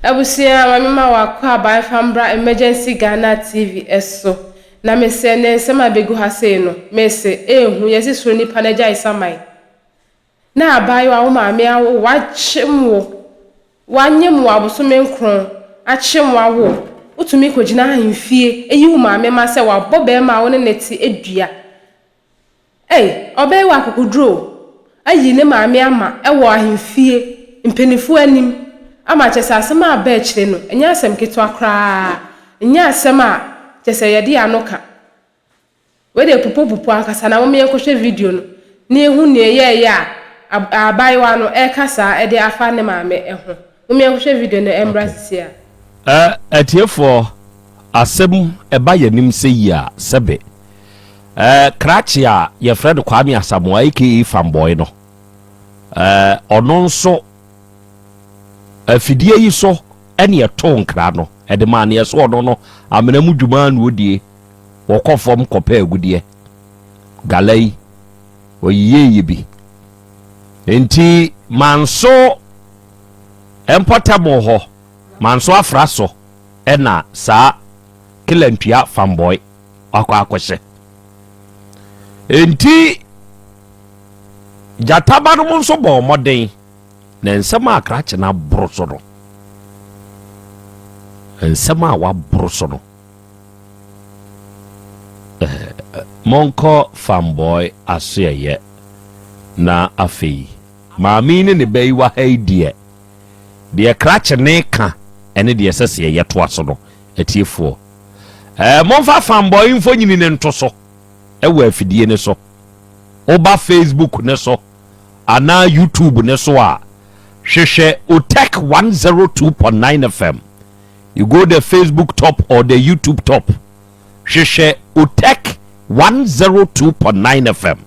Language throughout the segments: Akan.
Abusia mama wakwa by Fambra emergencyghanamovementtv eso. Na me se ne sema begu ha se no. Me se hu yesi suro nipa na gya isamai. Na abayo a wo maame awo wachemwo. Wanyem wo abosome nkron. Achemwo awo. Utumi kogina ahemfie. Eyi wo maame ma se wabɔ be ma wo ne neti edua. Obey wa kokudro. Ayi ne maame ama ewo ahemfie. Mpenifu anim. Ama chese asem a ba chire no enya asem keto akra enya asem a chese yede anoka we de pupu ankasa na mo yekohwe video no na ehu ne ye ya abaiwa no kasa de afa ne maame eho mo yekohwe video no embrace ya atiefo asem eba yanim seyi a sebe krachi a ye Fred Kwame Asamo aka fanboy no ono nso afidie yi so ene eto nkra no ede ma ne so ono no amena mu dwuma na odie wokofom kopa agudie galai oyiye bi enti manso empotable ho manso afraso ena sa kilantua fanboy akwahye enti jataba no nso bo moden na nsema akrache na broso no nsema wa broso no monko fanboy aseye na afei maami ne bai wa haidie de krache ne ka ene de sese ye to aso no atiefo monfa fanboy mfo nyini ne nto so ewa afidie ne so oba Facebook ne so ana YouTube ne so a Sheshe Otecfm 102.9 FM. You go the Facebook top or the YouTube top. Sheshe Otecfm 102.9 FM.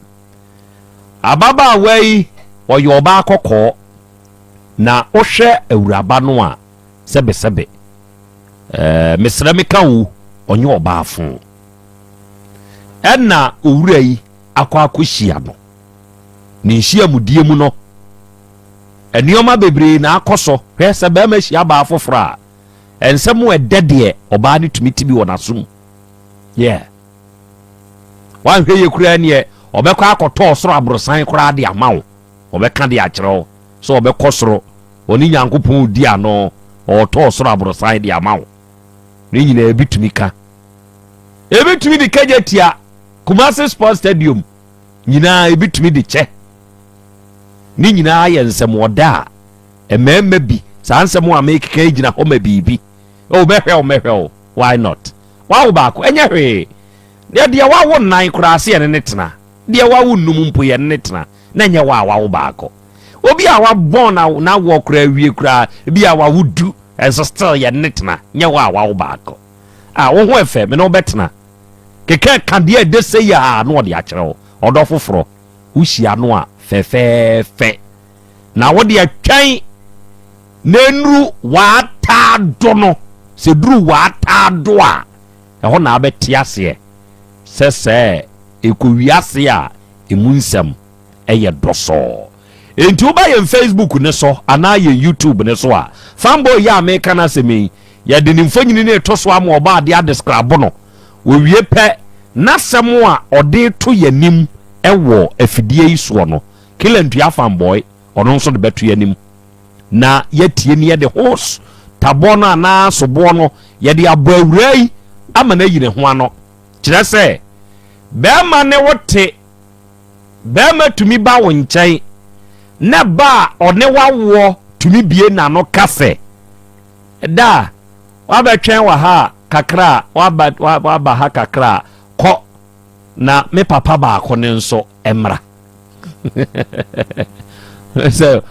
Ababa way or your bako ko na oshe euraba no a sebe misremika wu onye oba fun. Enna owura yi akwa akohia no. Ni nhia mudie mu no. Enioma bebre na akoso hwese ba ma hia ba afofra ensem edede oba ne tumiti bi wonasum wan hweye kura ne obekọ akoto osoro abrosan kura de amawo obeka de akyerew so obekọ soro oni nyankopon di ano oto osoro abrosan de amawo ne nyina ebitumika ebitumi de kajetia Kumasi Sports Stadium nyina ebitumi de che ni nyina ye nsem woda ememme bi sa nsem wa make ka gina ho ma bibi o mehwe why not wa wo ba ko enye hwe de wa wo nan kura se ye ne tena de wa wo num mpo ye ne tena na nye wa wo ba ko obi a wa born na wo kura wie kura bi a wa wudu enso still ye ne tena nye wa wo ba ko wo ho efe me no betena keke kande de se ya no de akere odo foforo wuhia no a fe na wodi atwan nenru wata dono se duru wata do a ho na abeti ase sese ekowiase a emunsem eye doso enti oba ye Facebook ne so ana ye YouTube ne so a fanboy ya me kana semi ya de nimfanyini ne to so am oba de describe no wo wie pe na semo a ode to yanim ewo afidie iso no kilantua fanboy ono nso de beto yanim na yetie ne de horse tabono ana sobo no ye de abawurai ama na yine ho ano kire se be ma ne wote be ma tumi ba wo nkyai na ba one wawo tumi bie na no kase da wa betwen wa ha kakra wa ba ha kakra ko na me papa ba ko ne nso emra so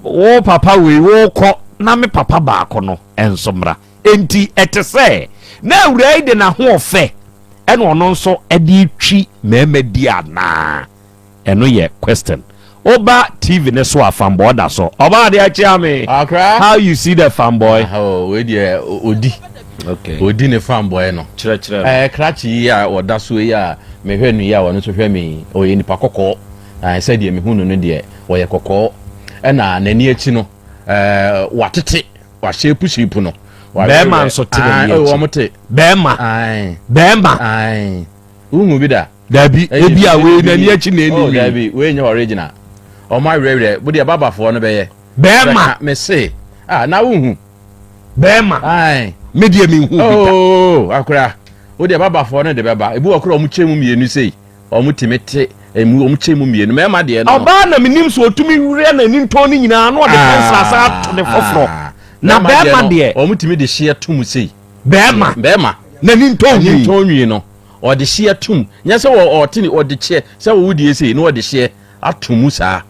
wo papa we wo ko na me papa ba ko no enso mra enti etese na awurai de na ho ofe eno ono nso edi twi memedi ana eno ye question Oba TV ne so fanboy da so oba de achi me how you see the fanboy we dey odi okay odi ne fanboy no kire krachi ya oda so ya me hwe nu ya wonu so hwe me oye nipa kokko said ye me hunu no de oye kokko na nani achi no watete wa shape no Bema nso tene o mo te Bema ungu bi da Dabi ebi a we na ni achi na eni oh Dabi we nya original o ma rere bu de babafo no be ye Bema me say na unhu Bema me de me hu bi oh akura o de babafo no de beba ebi okura o mu chemu mienu sei o mu timete emu o mu chemu mienu me ma de no oba na menim so otumi wure na ni nto ni nyina no de pensla sa to de foforo na Bema de o mu timi de hye tum sei Bema na ni nto nwi no o de hye tum nya se o tini o de che se wo wudi sei no o de hye atumu saa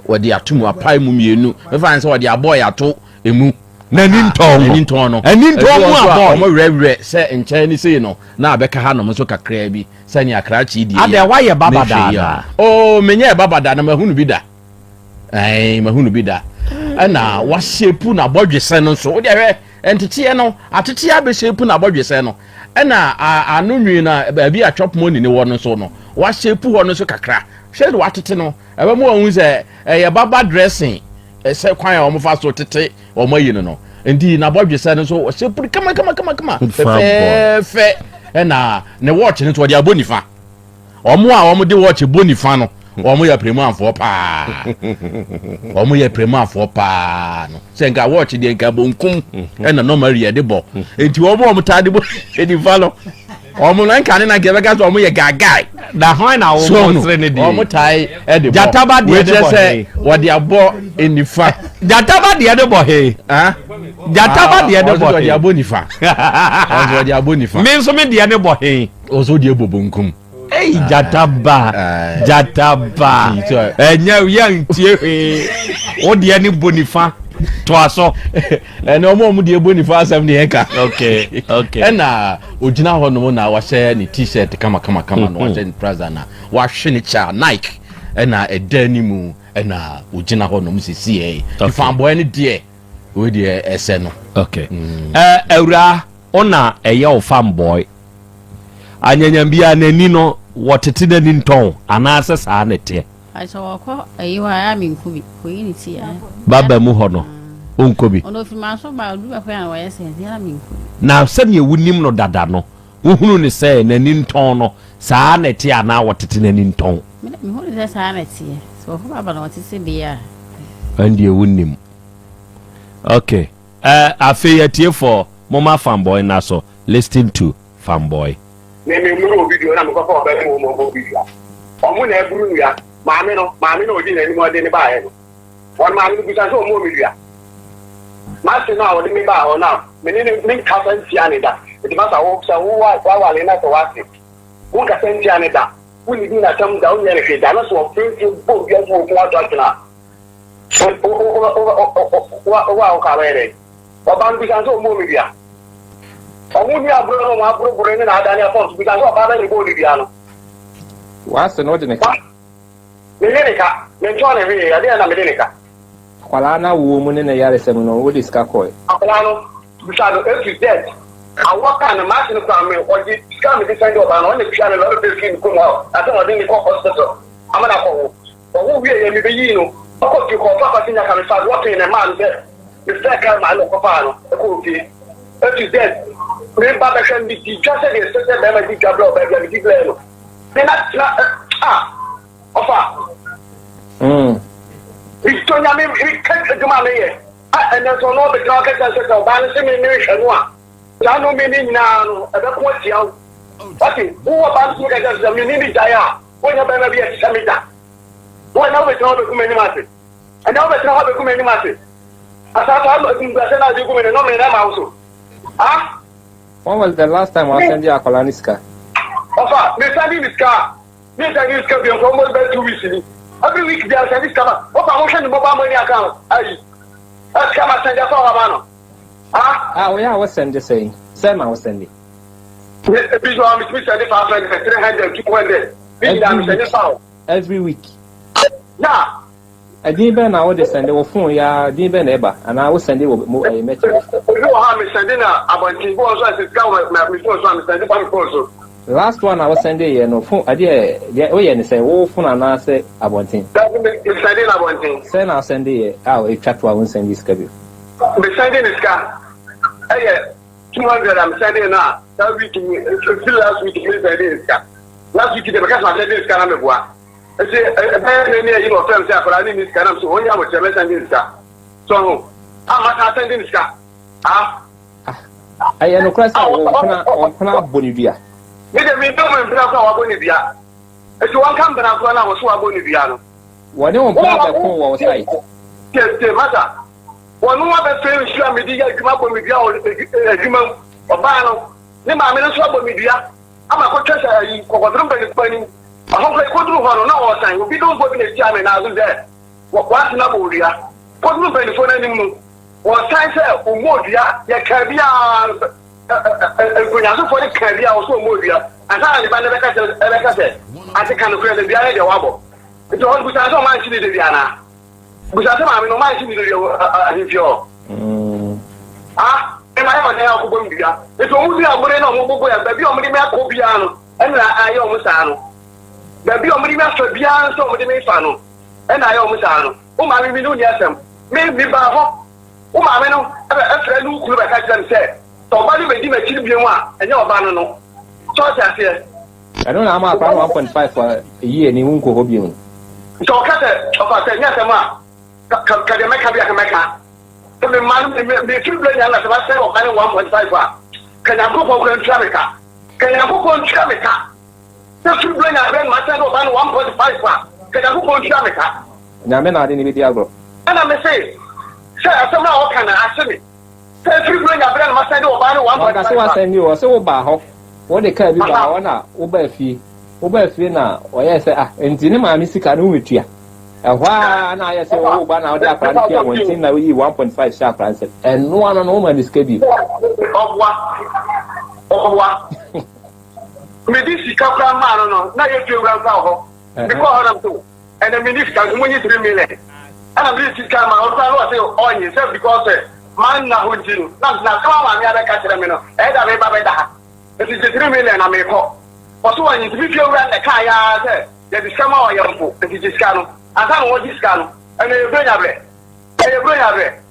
o de atumu apai mu mienu me fa se o de aboy ato emu na ni nto no ani nto mu aboy mo rewre se nche ni sei no na abeka ha no so kakra bi se ni akra chi di ade wa ye babada oh menye babada na mahunu bi da mahunu bi da na wa shepu na bodwese no so o de hwe entete no atete ya be shepu na bodwese no na anunwi na baabi a chop money ni wo no so no wa shepu ho no so kakra hwe wa tete no ebe mo hu se ye baba dressing se kwan a o mo fa so tete o mo yi no ndi na bodwese no so shepu kama fe na ne watch ni to de abonifa o mo a o mo de watch bonifa no omo ya premu afo pa omo ya premu afo pa no se nka watch de nka bonkum na normal ye de bo enti omo tade bo edi falo omo na nka ne na gebe ga so omo ye gagai da hoin na omo sre ne di omo tai e de bo jataba de bo he wo de abo enifa jataba de bo he jataba de bo he de abo nifa ozo de abo nifa me so me de bo he ozo de bonkum Hey jataba enya yan tie he o de ani bonifa to aso ene omo de bonifa asem ne eka okay na ogina ho no na wa share ni t-shirt kama no wa share ni trouser na wa hwe ni cha Nike na edani mu na ogina ho no musisi e fanboy ni de we de ese no okay ewra ona eye o fanboy anyanyam bia nani no wotete nani nton anase saa nete aso wako ayiwa ya minkubi ko yini ti ya baba mu ho no onkobi ono fi maso ba du ba kwa wa yese ya minkubi na sɛne wunim no dada no wohunu ne sɛ nani nton no saa nete ana wotete nani nton me ho de saa nete so ko baba no wotete bia andi wunim okay afi yatie for mama fanboy na so listen to fanboy me muru video na mko fa ba mo video omo na eburu ya maami no odi na ni mo de ni ba he no won maami bi san so mo mi dia ma se na odi mi ba ho na me ni ka san ti ani da e ba sa wo wa le na to wa se wo ka san ti ani da wo ni na tam da wo ne ke da na so fin bo bi so ko ato atna o ka were o ban bi san so mo mi dia omu ni aburo no aburo ni na adani afọ bi ka so ba ni bo ni bia no wa se no de ne ka me ncho ne wi ya de na me de ne ka kwala na wo mu ne na yare se mu no wo diska koy akwala no bi sa no if you dead awaka na ma se no kwa me o di ska me di send oba no ne bia no lo be skin ko no ati mo de ni ko hospital amana ko wo wi ye mi be yi no ko ti ko papa tinya ka me fa wo tin ne man be me se ka ma lo ko pa no ko ti if you dead me ba be kan di just say the system be ma di gablo be be di pleno me na ofa Victoria me kan de ma me ye and so no be ka ka se ka ba ni se me ni hwanu a la no me ni nyina no e be ko tia o ati wo ba su ka ka me ni da ya wo nya be na bi e se me da wo na be tro be ku me ni ma se and na be tro be ku me ni ma se asa ta lo ku ga se na di ku me no me na ma so when was the last time I sent you a coloniska? Ofa, me send this car be almost about 2 weeks ni. Every week they send this car. Ofa, mo send mobile money account. Ayi. That's come send ya for abano. We are send saying. Same I was sending. Every so I'm send it for 300 200. Me da send it for every week. Yeah. I didn't be now they send the phone ya didn't be neighbor and I was sending more a message. You have me sending about the go so as come my phone so I'm sending for phone. Last one I was sending no phone I did say oh phone and I say about thing. That means sending about thing. Send I send it I chat to I won't send this schedule. I'm sending this car. 200 I'm sending now. That week, last week, I'm sending this car. Last week, because I'm sending this car, I'm going. I say, you know, friends, I need this car. I'm so only I'm sending this car. So, I'm sending this car. I am no class on Bonivia. Maybe don't Bonivia. If you want to come back, I was so Bonivia. One of them was right. Yes, matter. One other friend, she and me, come up with a human or Bano. Then my minister with me, I'm a coach, quadruple spending. I hope I could do one on time. We don't go in a jam and I'll do that. What's not Bodia? Quadruple for any one time, or more, ya Caribbean. When I for the Caribbean, also Modia. And I said, I think I'm going to be a wobble. It's all good. I don't mind seeing the Diana. But I don't mind seeing the am I on the Alcombia? It's only a brain of Moboya, baby, only me a Copiano, and I almost know. Baby, only master Biano, so the Mefano, and I almost know. Oh, my million Asem, maybe Baho. Oh, my man, a friend who could have had said, somebody may give a children and your banano. So I said, I don't know how much 1.5 for a year, and you won't go home. So, Cata, yes, can you make a Mecca? The man, the children, and as I said, 1.5. Can I go for Tramica? Can I go on Tramica? The children are then my son of 1.5. Can I go on Tramica? Namena didn't be Diablo. And I may say, sir, somehow can I ask me? The children are then my son of 1.5. That's what I send you, so Baho. What they can be Bawana, Uberfi now, or yes, and Dinama Missika with you. And why I say, oh, but now they're practically 1.5 sharp answer, and no one on woman is scheduled. Of what? Medici Coplan, no, now you feel around because I'm too. And the minister can win 3 million. And I'm really to come out on yourself because man now would you not come on the other Catamino, and I remember that. It is 3 million I may call. For so when you feel around the car, there is some more young folk, and it is Cano. I can't watch this gun, and you bring a bread, and you bring a bread,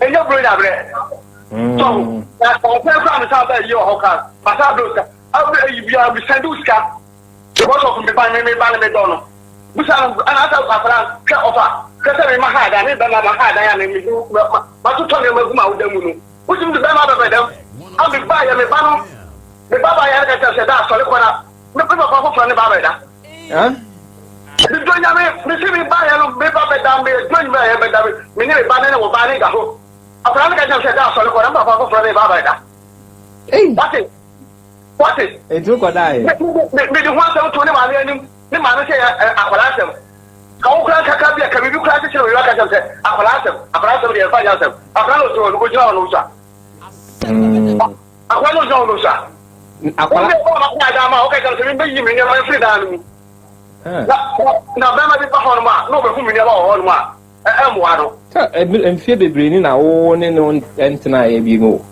and you bring a bread. So, that's all the time that you're Hoka, but I will send you scap. The boss of me by me, by me, Donald. Which I'm another offer. Because I'm my head, I need my head, I am but to tell you about the moon. Which is the banner of them. I'll be by a banner. The Baba I said that, so look at from the Baba. The join by a Beba down there, join by a Beba, meaning a banana or banning a hook. A plan I said that, so look at Papa from the Baba. Hey, what is it? Took or die. Maybe 120 the man say Asem. How can you crash it? Apalatum, the financial. Apalatum, who know Lusa. I want to know Lusa. I want to remember you in your free down. Now, Bema did Pahoma, no, but whom you never own one. And fear the brain in our own and tonight, you go.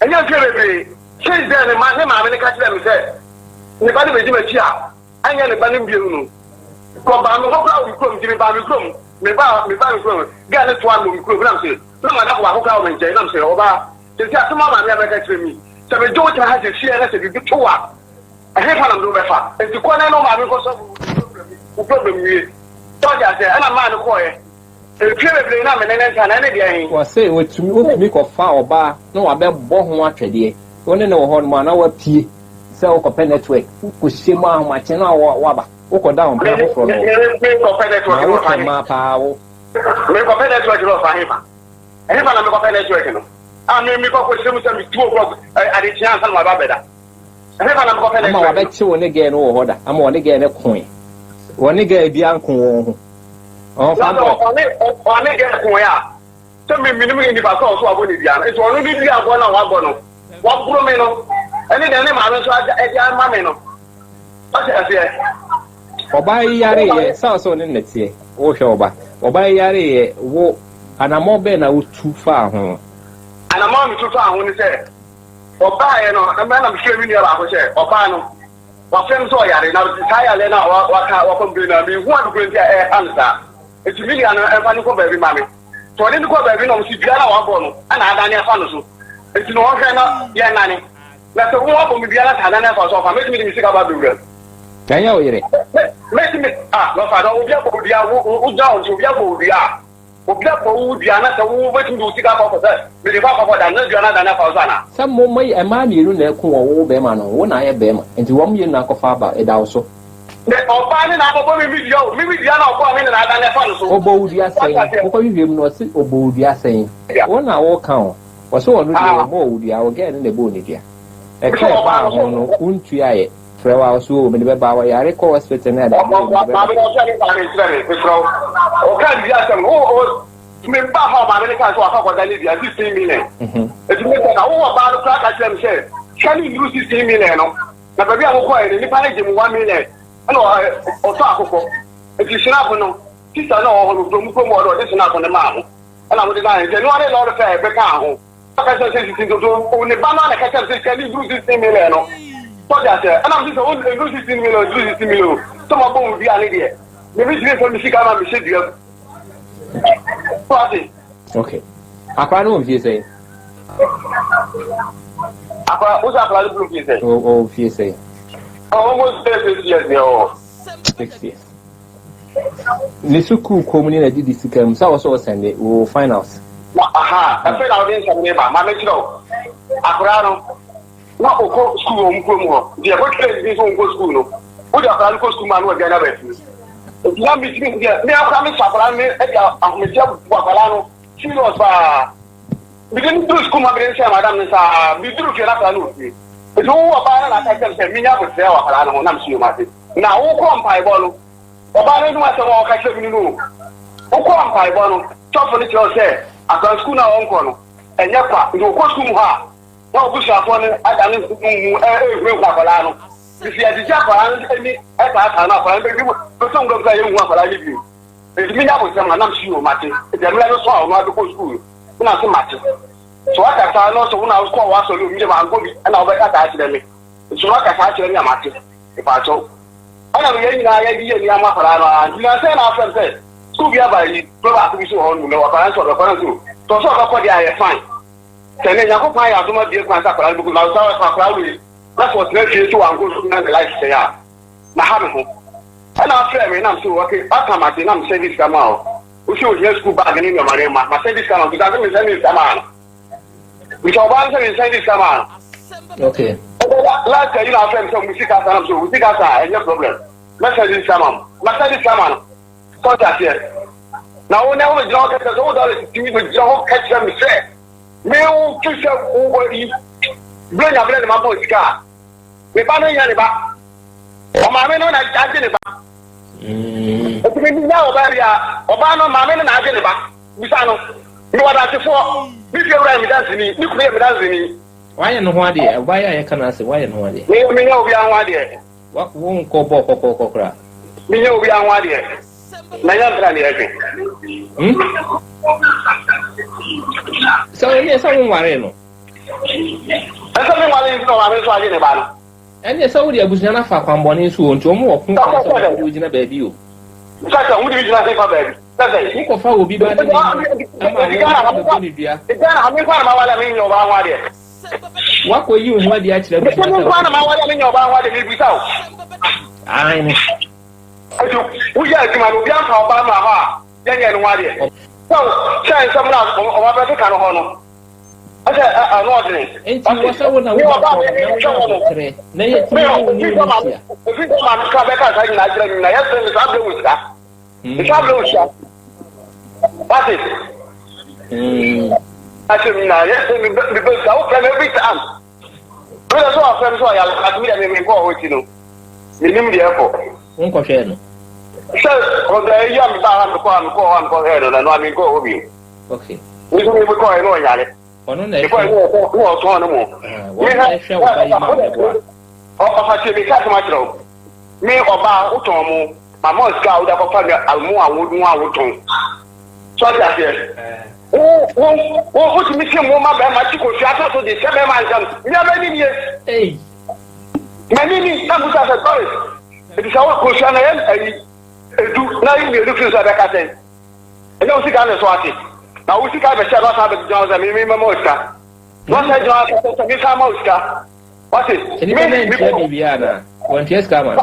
And you're very she's there, and my name, I'm going to catch them. Said, nobody will do a job. I am a banning view. Come by the whole crowd, Jimmy Barry Crum, me Barry Crum, get it one room, Krobea. No matter what crowd and Jay, I'm saying, over. There's just some other never gets with me. So we don't have to share us if you do two up. I hate how I'm doing better. If you can't know my problem, you don't just say, and I'm man of quiet. Was say what to make of foul bar, no, I bet born one trade. Only know horn man, our tea, sell for network, who see my channel or wabba, or down, make a power. Make a network for him. And if I'm a network, I may make up with some 2 o'clock at the chance on my babetta. And if I'm a bet you again order, I'm one again a coin. One again Bianco. Oh, I make a coin. Tell me, minimum in the back of it's only one on one bromeno. And then I'm a young mameno. What I say? Or by Yari, South on in the sea, or Shoba, or by Yari, walk, and I'm more been out too far home. And I'm on too far when you say, or buy, a man I'm sure you are, or Bano. What friends are Yari now? The tire Lena or what can be one great answer. It's really an funny for every mammy. to ni ko ba bi no si bia na wa bo no ana adane afa no so enti no hwe na ye nane na so wo bo mi bia na adane afa so fa me mi sika ba bewura kanya oyere me no fa do obi abo bia wo ja o obi abo bia obi abo bia na so wo wetin do sika ba ko se me de fa fa da na bia na adane afa so ana some mo mai e ma miru na eku wo be ma no wo na ye be ma enti wo mi na kofa ba e da so ọba ni na akọkọ mi video na ọkọ mi na adane fa no so obo udi asen ko wi wiem no si obo udi asen wo na wo kan o so onu de obo udi a wo ge ne bo ni dia e ka ba ho no untu aye frewa so o me be ba wa yare ko hospital na da ma be no se ni ba ni tre ni so o ka di asem o me ba ha ma me ka so akọkọ da ni dia 16 million e ti me ta wo ba no ka ka me se kani lu 16 million no na ba bi akọkọ e ni pa na je mu 1 million ano ọtọ akụkọ eti snap no tisa na ọhụrụ do mu ko mu ọdọ dị snap ne ma ahụ ana mo dị na nje no ale lọrọ fa ebe ka ahụ aka se se tin do o ne ba na ka se ka ni 16 million no to ja se ana mo se o 16 million to mo bo bi ale de me bi dire so mi sika ma mi se dia party okay akwa no mfie sei akwa o sa akwa lu mfie sei o mfie sei almost 6 years now 6 years ni suku komuni na didi sikam sa wo so sende wo finals aha I feel out in some neighbor ma me chiro akura no na oko school o mko mu ho dia ko kire bi so ngo school no o dia akura ko school ma no ga na ba fi o dia mi tin dia me akura mi sakura mi e dia ahmetia bu akura no serious ba bi den do school ma bi say madam ni sa bi duru ke la akura no fi so ọba na ta se mi nya bo se wa kala no na msi o ma se na wo ko mpai bo no ọba na nu ase wo ka se bi nu wo ko mpai bo no chofo ni che o se akan school na won ko no enya kwa ndo ko school ha na obu sha fo ni ada ni mu ehwe kwa kala no bi si adi ja kwa ni e ta ta na kwa bi ko so ngo ka ye hu kwa ni bi e mi nya bo se ma na msi o ma se e de mi la so a o ma bi ko school na se ma se so aka sa no so una ko wa so lu mi ma ngo bi na obeka ta achire mi so aka sa achire mi amate e pa cho ana mi yin na ya bi ni ama fara na na se na afem se school bi aba yi to ba ku bi so ho nu no wa para so to so ko dia ye fine tele nya ko pa ya so ma bi kwa sa para bi na so sa para wi na so tre fi so ango so na the life say ya na ha me ho ana afem mi na so okay aka ma te na mi service kama o so o school bag ni mi mare ma service kama bi da mi service kama we shall ban say inside this come okay last year you know friend so we see that so we see that no problem message come so that here now when we don't get so that we don't catch them say me o to say o yi blend ma boy ska we ba no yan ba o ma me no na jaje ne ba o ti mi na o ba ria o ba no ma me no na jaje ne ba bisa no ni wada te fo bi fi ewura mi dance ni kure mi dance ni why no ho ade e ba ya kana se why no ho ade mi nya obi anwa ade wa wo nko bo kokokokra mi nya obi anwa ade na nya ndra ni efe so ni so mo ware no asa mi wale ni no wa me so ade ne ba no ene so wo de abusunya na fa kwambone so nti o mo wo kun kwa so wo jina ba bi o sasa wo de jina se fa ba bi sasa ni ko fa obi ba ni ama wo ni bia igana ha mi kwa ma wala mi nyo ba anwa ade wa ko yi ho ade a kire bi mi kwa na ma wala mi nyo ba anwa ade mi bi sa o ai ni ajo wo ya ti ma no bi an fa ba ma ha ya nya no ade so sai some na o ba be ka no ho no asa no ordinance enti wo sa wo na wo ba kire na ye ti wo ni wo sia o fi ko ma ka be ka sa ni na jira ni na ya se ni sa be wo sia isa be wo sia what is Asem na yes me be sa o kan every time we so afem so ya at me me go ho ti no me nim de efo nko hwe no so o da ya mi ba han ko he no na mi go ho bi okay we so me ko he no yale ono na e ko wo so no mo wo na e hwe wo ba yi ma bo o fa se bi ka ma tro me oba o ton mo mama ska o da ko fa almu awodun awotun so that here o ti mi se mo ma ba ma ti ko fi ata so de se be ma jam mi aba ni ni mani ni na buta sa toy e di sawo ko shana yen ai edu na yi mi edu fi sa da ka ten e no si ga na so ati na wo sika be share ba sa be John say me moska no say John say me ka moska what is me bibiana want yes come on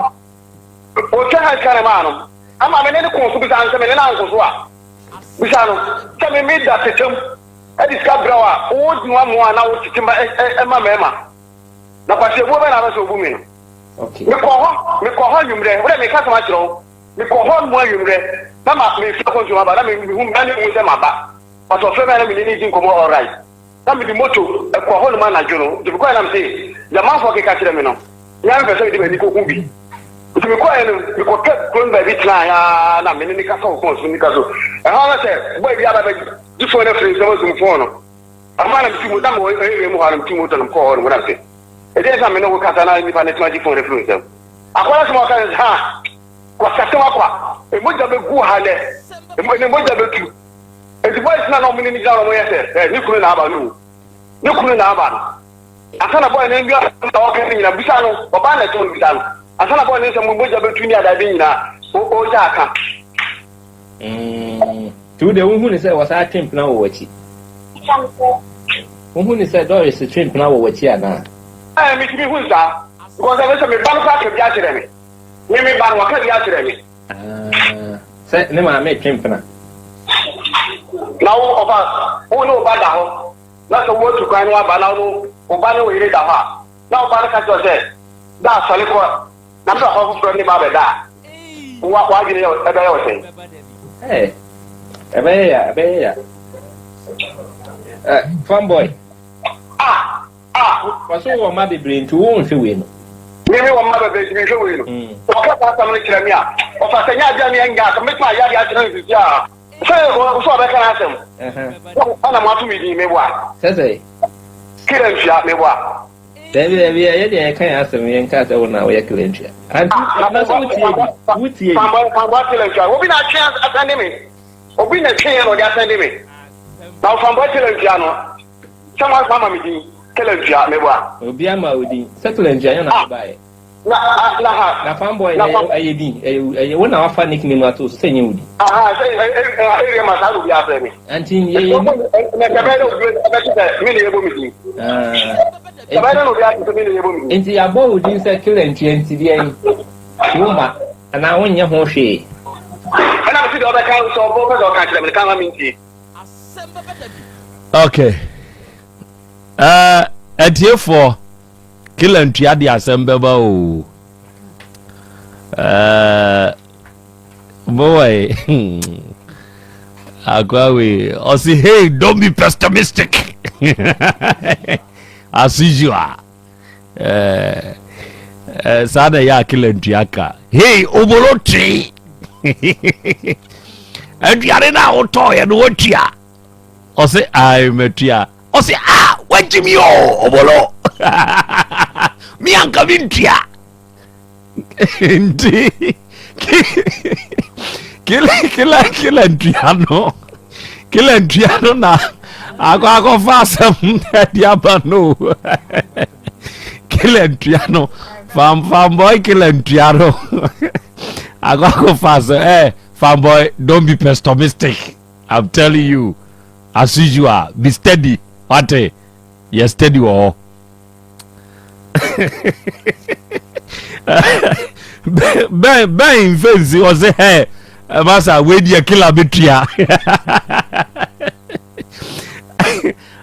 o ka ha kare ma no ama me ne ko so bi san se me ne na nko so a bi sa no se me da tetem e di ska brawa o di wa mo na wo titima e ma mema na kwase bo be na so bu mi no okay me ko ho nwumre wo me ka sama kiro me ko ho mo nwumre na ma me fi ko so ba na me hu na ne mu se ma ba but o fe me na me ni din ko mo all right na me di moto e ko ho no ma na juro di ko na me say ya ma fo ke ka kire me no ya me pese di me ni ko ku bi ti me ko ene me ko ke ko ba bi tla ya na me ni ka so ko so ni ka so e ha na se boy bi aba ba di fo na free so mo fo no ama na ti mo da mo e mo ha na ti mo to na ko ho no na se e dey sa me no ko kata na ni pa na ti ma di fo na free so akwara so mo ka ha kwa satwa kwa e mo ja be gu ha le e mo ja be tu e di boy na no mo ni ja no mo yese ni kunu na aba no ni kunu na aba no asana boy na ngia ta o ka ni na bisa no baba na to bisa no asana boy ni se mo ja be tu ni ada be nyina o ja aka tu de hu ni se wasa temp na wo wachi hu ni se Doris temp na wo wachi ana mi ti hu za ko se me ban ka ke bia kire me ni me ban wa ka bia kire me se ne ma me temp na wo ofa o no ba da ho na so wo tu kan wa ba na no o ba ne wo ire da ha na o ba ka to se da sale ko na mda ho fu ni ba be da wa gire yo e ba yo se ebe ya fanboy waso wo ma be brain to wo nhwe we no me wo ma be brain nhwe we no o ka ta sam ni kira mi a o fa sanya dia mi nga ka me pa ya ya kira ni sia se o so be kana asem ana ma tu mi di me bua se kira ntia me bua Dabi ya de kan asem yen ka se wo na wo ya kira ntia anti na so wutie fa kira ntia wo bi na chance atande me obi na twen no ya atande me na fa kira ntia no chama mama mi di kila ntia me bua obi ama odi settle ntia yo na bae na fanboy na ayedi ay wona wa fa nickname ato so senye odi ere ma sa obi afa mi anti ye na kabere obi mi ne yebo mi di kabere no obi afa mi ne yebo mi anti ya bo odi se kila ntia nti di en woma ana wonye ho hwe ana mi di oba kan so bo ko ka kire mi kan ma mi nti okay atiefo kila ntua de Asem Beba o boy agwawe o say hey don't be pessimistic as usual sada ya kila ntua ka hey obolochi adiare na oto ya no otua o say ai metua o say what Jimmy obolo mi anka bintia ndi kila ntiano na ako fasam dia bano kila ntiano fam boy kila ntiano ako fasam fam boy don't be pessimistic. I'm telling you as usual be steady what yes steady wo ben fancy was hey masa we dia killer betia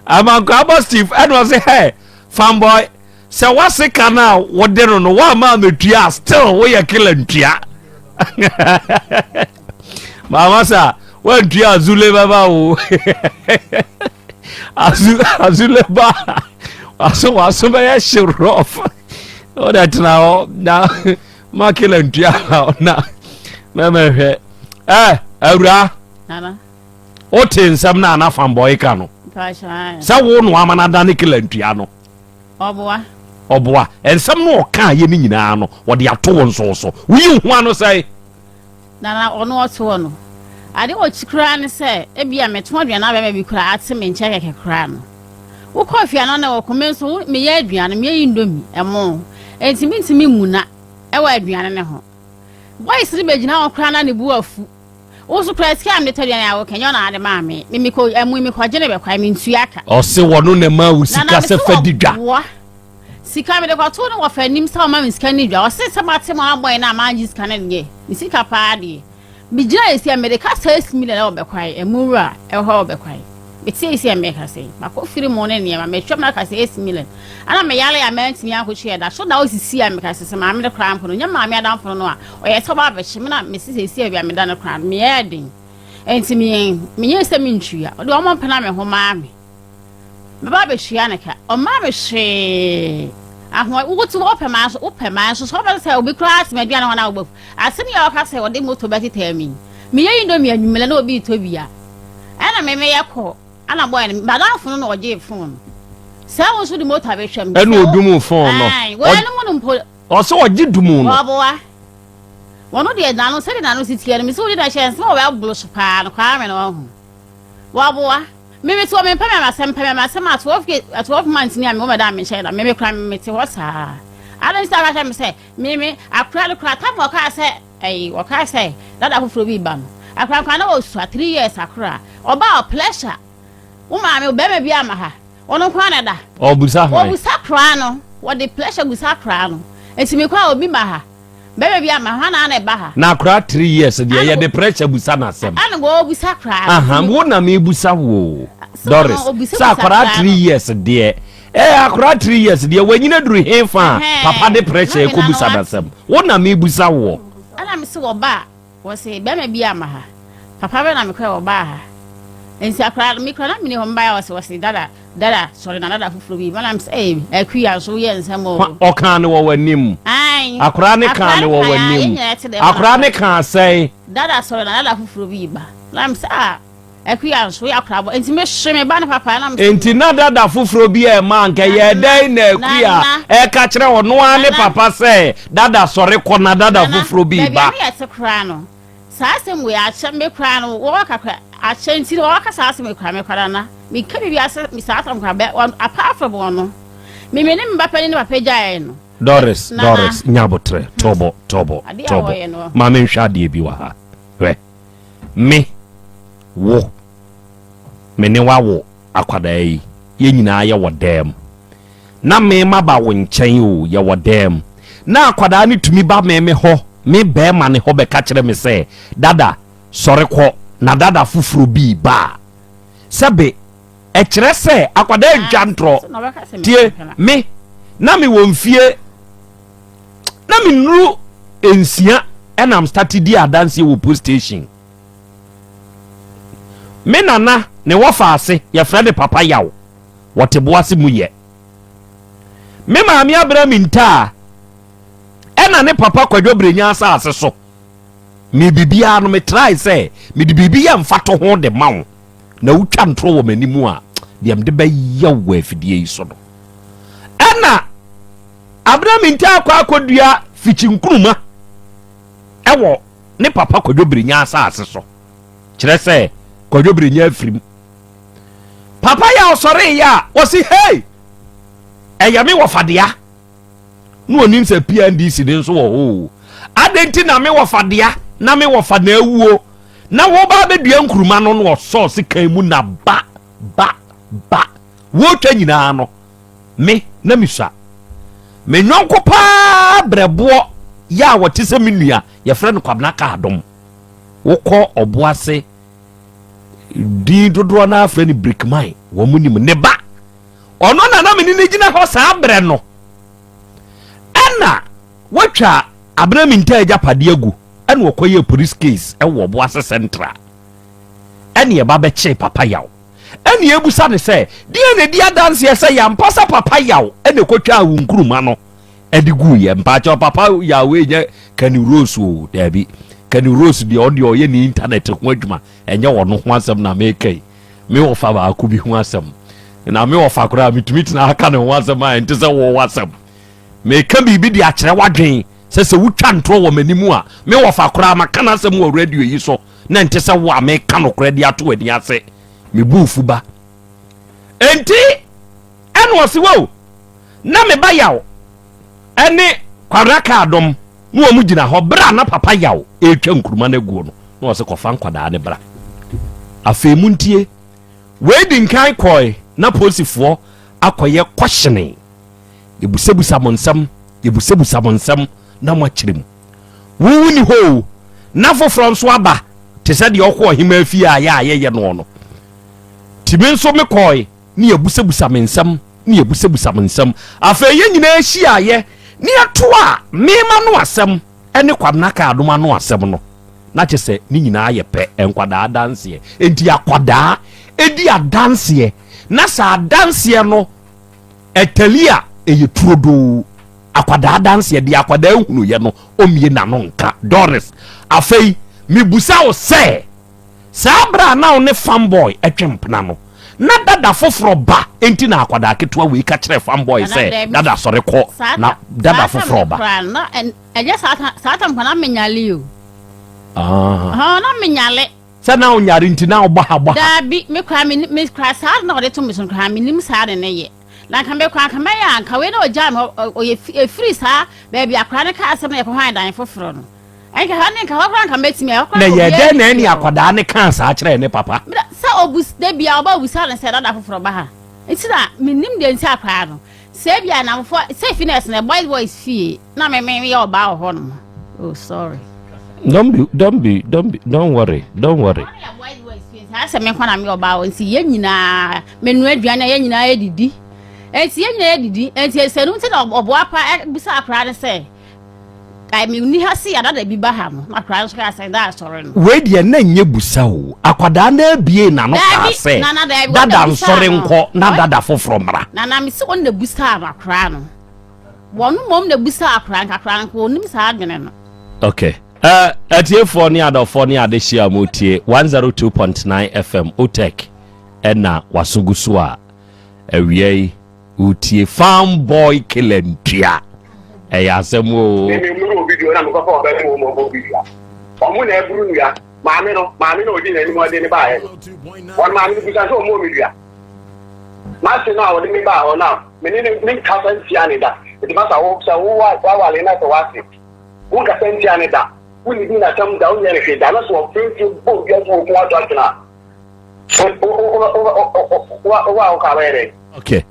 amanko abostif and was hey fanboy say what's it kana what dey no wa ma metua still we ya killer ntua mama sa we ntua azule baba o azule ba aso ba ya shirof o that now ma killer ntua na mama hwe awura nana o tin sam na na fanboy ka no sa wo no amana da ne killer ntua no oboa ensam no ka ye ni nyina no wo de ato won so wi hu ano sai nana ono oto no ade o chikra ne se e bia meto aduana ba bi kura ate me nche keke kura no wo kofi ana na wo komenso me ye aduana me ye indomi emo entimi muna e wa aduana ne ho boys ni begina wo kura na ne bu afu Also press cam the tell you now can you not the mammy mimiko and we make general crime in Suaka or say one on the man sika se fedida sika me the cartoon of a nim some man is canning or say some boy na man is canning ye sika party be just here medical 6 million over quiet and mura a hobby quiet. It says here make her say, my coffee morning near my shop like I say 8 million. And I'm a yally I meant me uncle share that so now is see I make us some I'm the crime for your mammy down for no or yes about she may not Mrs. Sylvia me done a crime me adding. And to me yes a mintree or do I want Panama home mammy. Baba Shianica or mammy she I want to open my so so be class maybe on our book. I send your castle or they move to better tell me. Me ain't do me and you may not be to be. And I may call. Ana boy madam phone no oje phone say won so the motivation e no dumu phone no we no mo o so oje dumu no boa wono de na no say na no sitie no me so de chance mo we blo so pa no kwa me no ho boa me so me pa me masem at 12 months ni am mo madam me share na me kra me te ho sa adan sa ka me say me akra ta mo ka say wo ka say dada foforo bi ba no akra na o so 3 years akra oba pleasure Uma me Beba bi amaha. Ono kwa na da. Obusa kra no. What the pleasure busa kra no. Enti me kwa obi maha. Beba bi amaha na na ba ha. Na kra 3 years dey ye the pressure busa na sem. Ana go busa kra. Aha, wo na me busa wo. Doris. Sa kra 3 years dey. Akra 3 years dey wanyina duru hefa. Papa the pressure ko busa na sem. Wo na me busa wo. Ana me se wo ba. Wo se Beba bi amaha. Papa be na me kwa wo ba ha. Ensi akra mi kra na mini ho mba wase dada sorry na dada fufuro bi man am say akuya so ye nsam o kan ne wo wanim akra ne kan ne wo wanim akra ne kan say dada sorry na dada fufuro bi ba lam say akuya so ya akra bo enti me hwe me ba ne papa na am enti na dada fufuro bi e ma nka ye dan na akuya e ka kire wo no ane papa say dada sorry ko na dada fufuro bi ba me yete kra no sa asem we a me kra no wo kakra a chanti wo ka sa asem kra me kra na me ka bi asa me sa atam kra be apart from no me ne mbapa ni papa jae no Doris nyabotre tobo ma me hwa de bi wa ha we me wo me ne wa wo akwada yi ye nyina ye wodem na me ma ba wo nchen o ye wodem na akwada ni tumi ba me ho me be ma ne ho be ka kire me se dada sori ko na dada fufuro bi ba sebe e kire se akwada adwantro tie me na me wo mfie na me nuru ensia and am started di adanse wo post station me nana ne wo fa ase ye frede papa yawo wote boase mu ye me maami abra minta ena ne papa kwadwobre nya asa ase so me bibia no me try say me di bibia mfato ho de mawo na wutwa ntro wo manimu a dem de ba yawo afidie yi so no ena abra minta akwadua fichinkuruma ewo ne papa kwadwobre nya asa ase so kire say kwadwobre nya afrim papa ya osore ya wosi hey eyame wo fadea no onim se PNDC ne nso wo ho adenti na me wo fadea na me wo fana awuo na wo ba bedua nkuruma no no so se kan mu na ba wo twa nyina no me na misha me nyonko pa brebo ya wote se menua ye frɛ no kwabna ka adom wo kɔ oboase di dodo na afrɛ ni brickman wo munim ne ba ono na me ni gina ho sa abrɛ no ana watwa abra minta agya pade agu ana wokoye police case e wo boase central ene ye ba be che papa yaw ene ye busa ne se die ne dia dance ye se ya mpasa papa yaw ene kotwa awu nkuruma no edigu ye mpacho papa yaw enye kani rose o dabi kani rose de audio ye ni internet ho adwuma enye wono ho asem na mekai me wo fa ba akubi ho asem na me wo fa kora mitumi na aka ne ho asem a ente se wo asem me ka bibi de akere wadwen se wutwa ntro wo manimu a me wo fa kora maka na asem wo radio yi so na ente se wo a me ka no kora de ato ani ase me buufu ba enti eno wo se wo na me ba yaw ene kwara ka adom no mu gina ho bra na papa yaw etwa nkuruma na guo no na wose kofa nkwadaa ne bra afei muntie wedding kan koi na posifo akoye questioning yebusebusa monsam na mo akyerem wuni ho na foforo nso aba te se de okwo hima afie a ye no timi nso me koi ni yebusebusa monsam afei ye nyina ahia aye ni ato a mema no asem ene kwamna ka adoma no asem no na kyese ni nyina aye pe enkwada danse enti akwada edi adanse na sa danse no etelia eyeturodo akwada danse di akwada ehunu ye no omie na no nka Doris afei mibusa o se sabra na one fanboy etwempna no na dada foforo ba enti na akwada ketewa we ka kire fanboy se dada sore ko na dada foforo ba na eje satan mpana menyale o na menyale sa na onyare nti na oba haba Dabi me kra sa na ode to me so kra me nim sa de ne ye na kan be kwa kan ya kan we na ojam o ye free sa baby akra ne ka asem na ye ko han dan foforo no ai ka han ka wakra kan betimi akra na ye de na ni akwada ne kan sa kire ne papa sa obus de bia oba busa ne se dada foforo ba ha enti na me nim de nti akra no se bia na mfo se finesse na boys fee na me ye oba ho no oh sorry. Don't worry. Asem me kwana me oba o nsi ye nyina menu aduane ye nyina edidi. Enti ye nyina edidi, enti esenu nti na obo apa bisa akra ne se. Kai me ni ha se ada bi ba ha no. Akra so ka se da sore no. We de na nye busa o. Akwada na bie na no ka se. Dada nsore nko na dada foforo mra. Na me se on na busa akra no. Wonu mom na busa akra nko onim sa adwene no. Okay. Atiefo ni adofo ni adehia motie 102.9 FM Otecfm ena wasugusu a awie utie fanboy kilentia asem o me muru video na me ko fa ba ni mo video omo na eburu ya maame no odi na ni mo de ni ba he won maame bi ka so mo video ma se na odi mi ba ho na me ni ka san tia ni da e ma sa wo wa le na to wa se wo ka san tia ni da we need na come down here and that was what things you both just want to na wa ka okay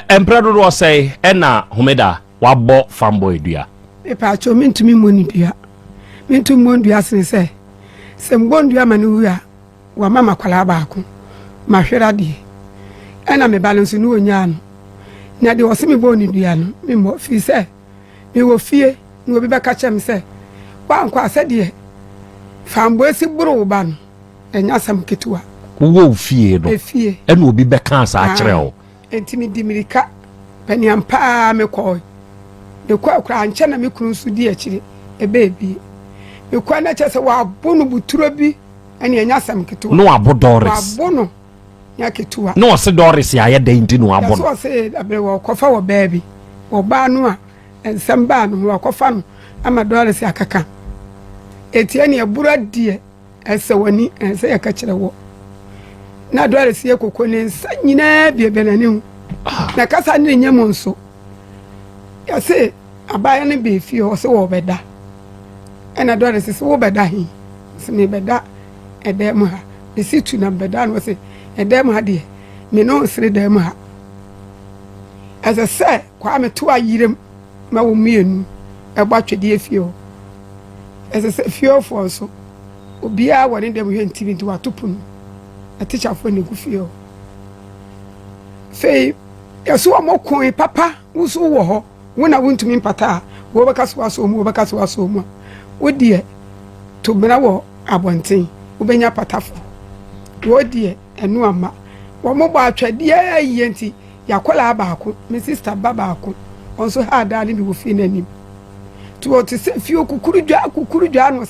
emperor was say na homeda wabo fanboy dua e pa cho mintumi moni dua mintum mon dua se mbon dua manu a wa mama kwala ba ko ma hwera di na me balance no onya no na de wo se me boni dua no me mo fi se me wo fie no bi ba ka chem se kwa nkwa asede fambo esi buru ba no enya sam ketua wo fie no ena obi be kan sa akere o entimi dimirika paniampa me ko de kwa kra nche na me kunu su di akire ebebi me kwa na chese wa bonu buturo bi ena enya sam ketua no abo Doris wa bonu ya ketua no se Doris ya ye denti no abo so se abre wo kofa wo baby wo ba no a ensem ba no wo kofa no ama Doris akaka etiani ebura die ese wani ese ya kachire wo na Doris ye kokone nsa nyina biebelani na kasa ne nyemo nso ya se abaya ne be fie o se wo beda ena Doris se wo beda hi se me beda edem ha de situ na beda no se edem ha de me no sire dem ha asa se kwa me to ayirem ma wo mienu egba twede fie o asa se fie fo so obia woni dem hwe ntimi nti watopun a teacher fo ne gu fie o fei yaso amokon papa wuso wo ho wona wontumi mpata wo beka so aso mu wo beka so aso mu wo die to mera wo abonten wo benya patafo wo die enu ama wo mo ba atwade ayi nti yakola abaako me sister babaako onso ha da ni bi wo fie nanim to to se fie kukurudwa no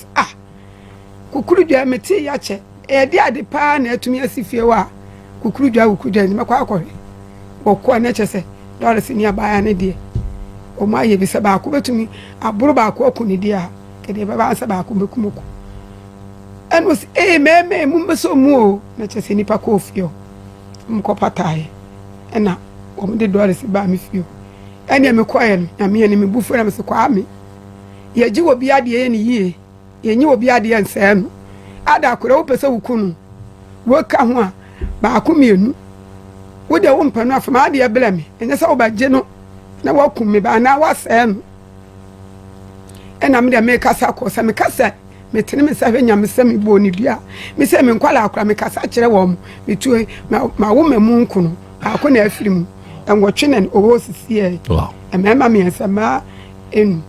kukurudwa meti ya che e de ade pa na atumi asifie wa kukurudwa ni makwa akọhwe okọ na che se Doris ni abaya ne de o ma ye bi se ba ko betumi aburu ba ko okuni de a kede ba ba se ba ko bekumoko and was me mumbeso mu o na che se nipa ko fie mko patae na o me de Doris ba me fie ene me koye no na me ne me bufu na me se kwa me ye ji obi ade ye ni ye ye nyi obi ade ye nsem ada kora wo pese wo kunu wo ka ho a ba ko mienu wo de wo mpanu afama ade ya bela me enye se wo ba je no na wo kum me ba na wa se no ena me de me kasa ko se me kasa me tene me sa hwenya me se me bo ni dua me se me nkwala akora me kasa kire wo me tu ma wo mamu nkunu ako na afiri mu enwotwe na owo sisi e emema me nsema enu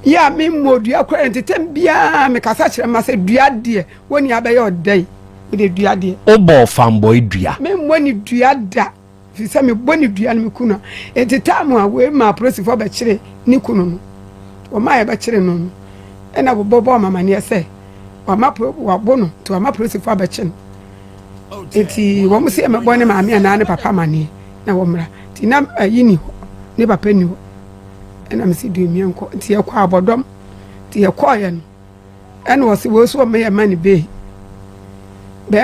ya me modua akora entetem bia me kasa kire ma se dua de woni abaye odan de dua de obo fanboy dua me woni dua da fi se me boni dua no me kunu entetamu a we ma prosifo ba kire ni kunu no o ma ye ba kire no ena bobo mama ne se wa ma wa bono to wa ma prosifo ba kire eti wo mo se me boni ma me na ne papa mane na wo mra ti na yini ne papa ni ho ena me si du mi enko ti ye kwa abodom ti ye kwa ye no ena wo se wo so me ye mani be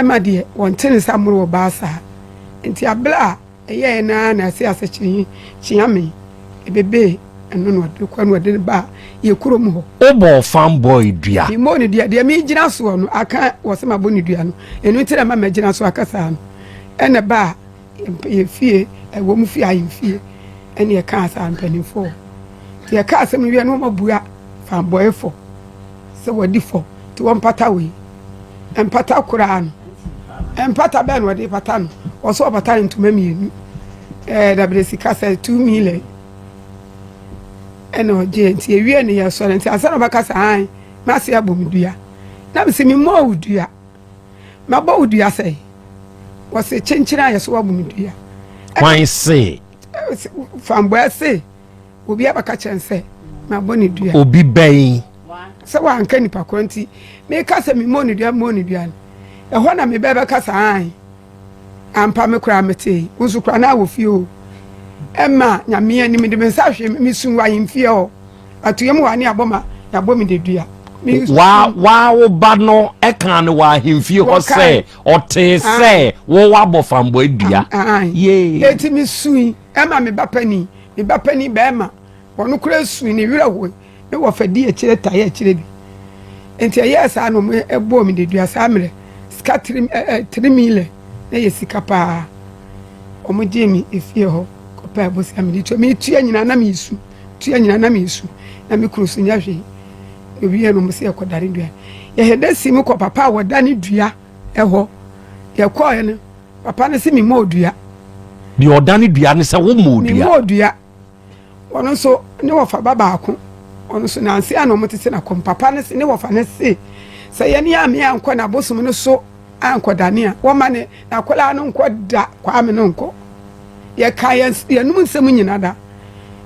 ma de won tene samro wo ba sa enti abla eye na se asechiri chiame ebebe eno no de kwa no de ba ye kurom ho obo fanboy dua mi mo ni dua de mi gina so no aka wo se mabo ni dua no enu tire ma magina so aka sa no ene ba ye fie wo mu fie ayi fie ene ye ka sa mpanifo ye ka asem wi no mabua fanboy fo se wodi fo ti won pata we empata kura no empata ben wodi pata no wo so pata ntuma mienu dabi sika se 2 million eno je nti ewie ne ya so nti asana bakasa han ma se abomdua na bi se mi mo udua ma bo udua sei wo se chenchira ya so abomdua kwan se fambo se obi abaka chense ma bo ni dua obi ben se wa anka nipa kwanti me ka se mi mo ni dua ho na me bebe kasa han ampa me kura mete unsu kura na wo fie Emma nyame ani me de mensa hwe mi sunwa yimfie o atuyem wa ne aboma ya bomi de dua wa wo ba no e kan ne wa himfie ho se ote se wo wa bofambo adua ye eti mi sui Emma me bapani be ma wono kura sui ne wira ho me wo fadi e kire taye e kire bi enti ayesa no me ebo mi de dua sa mre ska 3 mile na ye sika pa omo jemi efie ho pa bosi amidi to me tua nyina na me isu na me krusu nya hwe obi ye no mo se ekodare dua ye heda sim ko papa woda ne dua eho ye ko ye ne papa ne se mi mo dua bi oda ne dua ne se wo mo dua mi mo dua wono so ne wo fa baba ako wono so na anse ana mo tese na ko papa ne se ne wo fa ne se ye ne ame anko na bosum ne so anko dane a wo ma ne na kola no nko da kwa me no nko ye kayan ye num nsem nyina da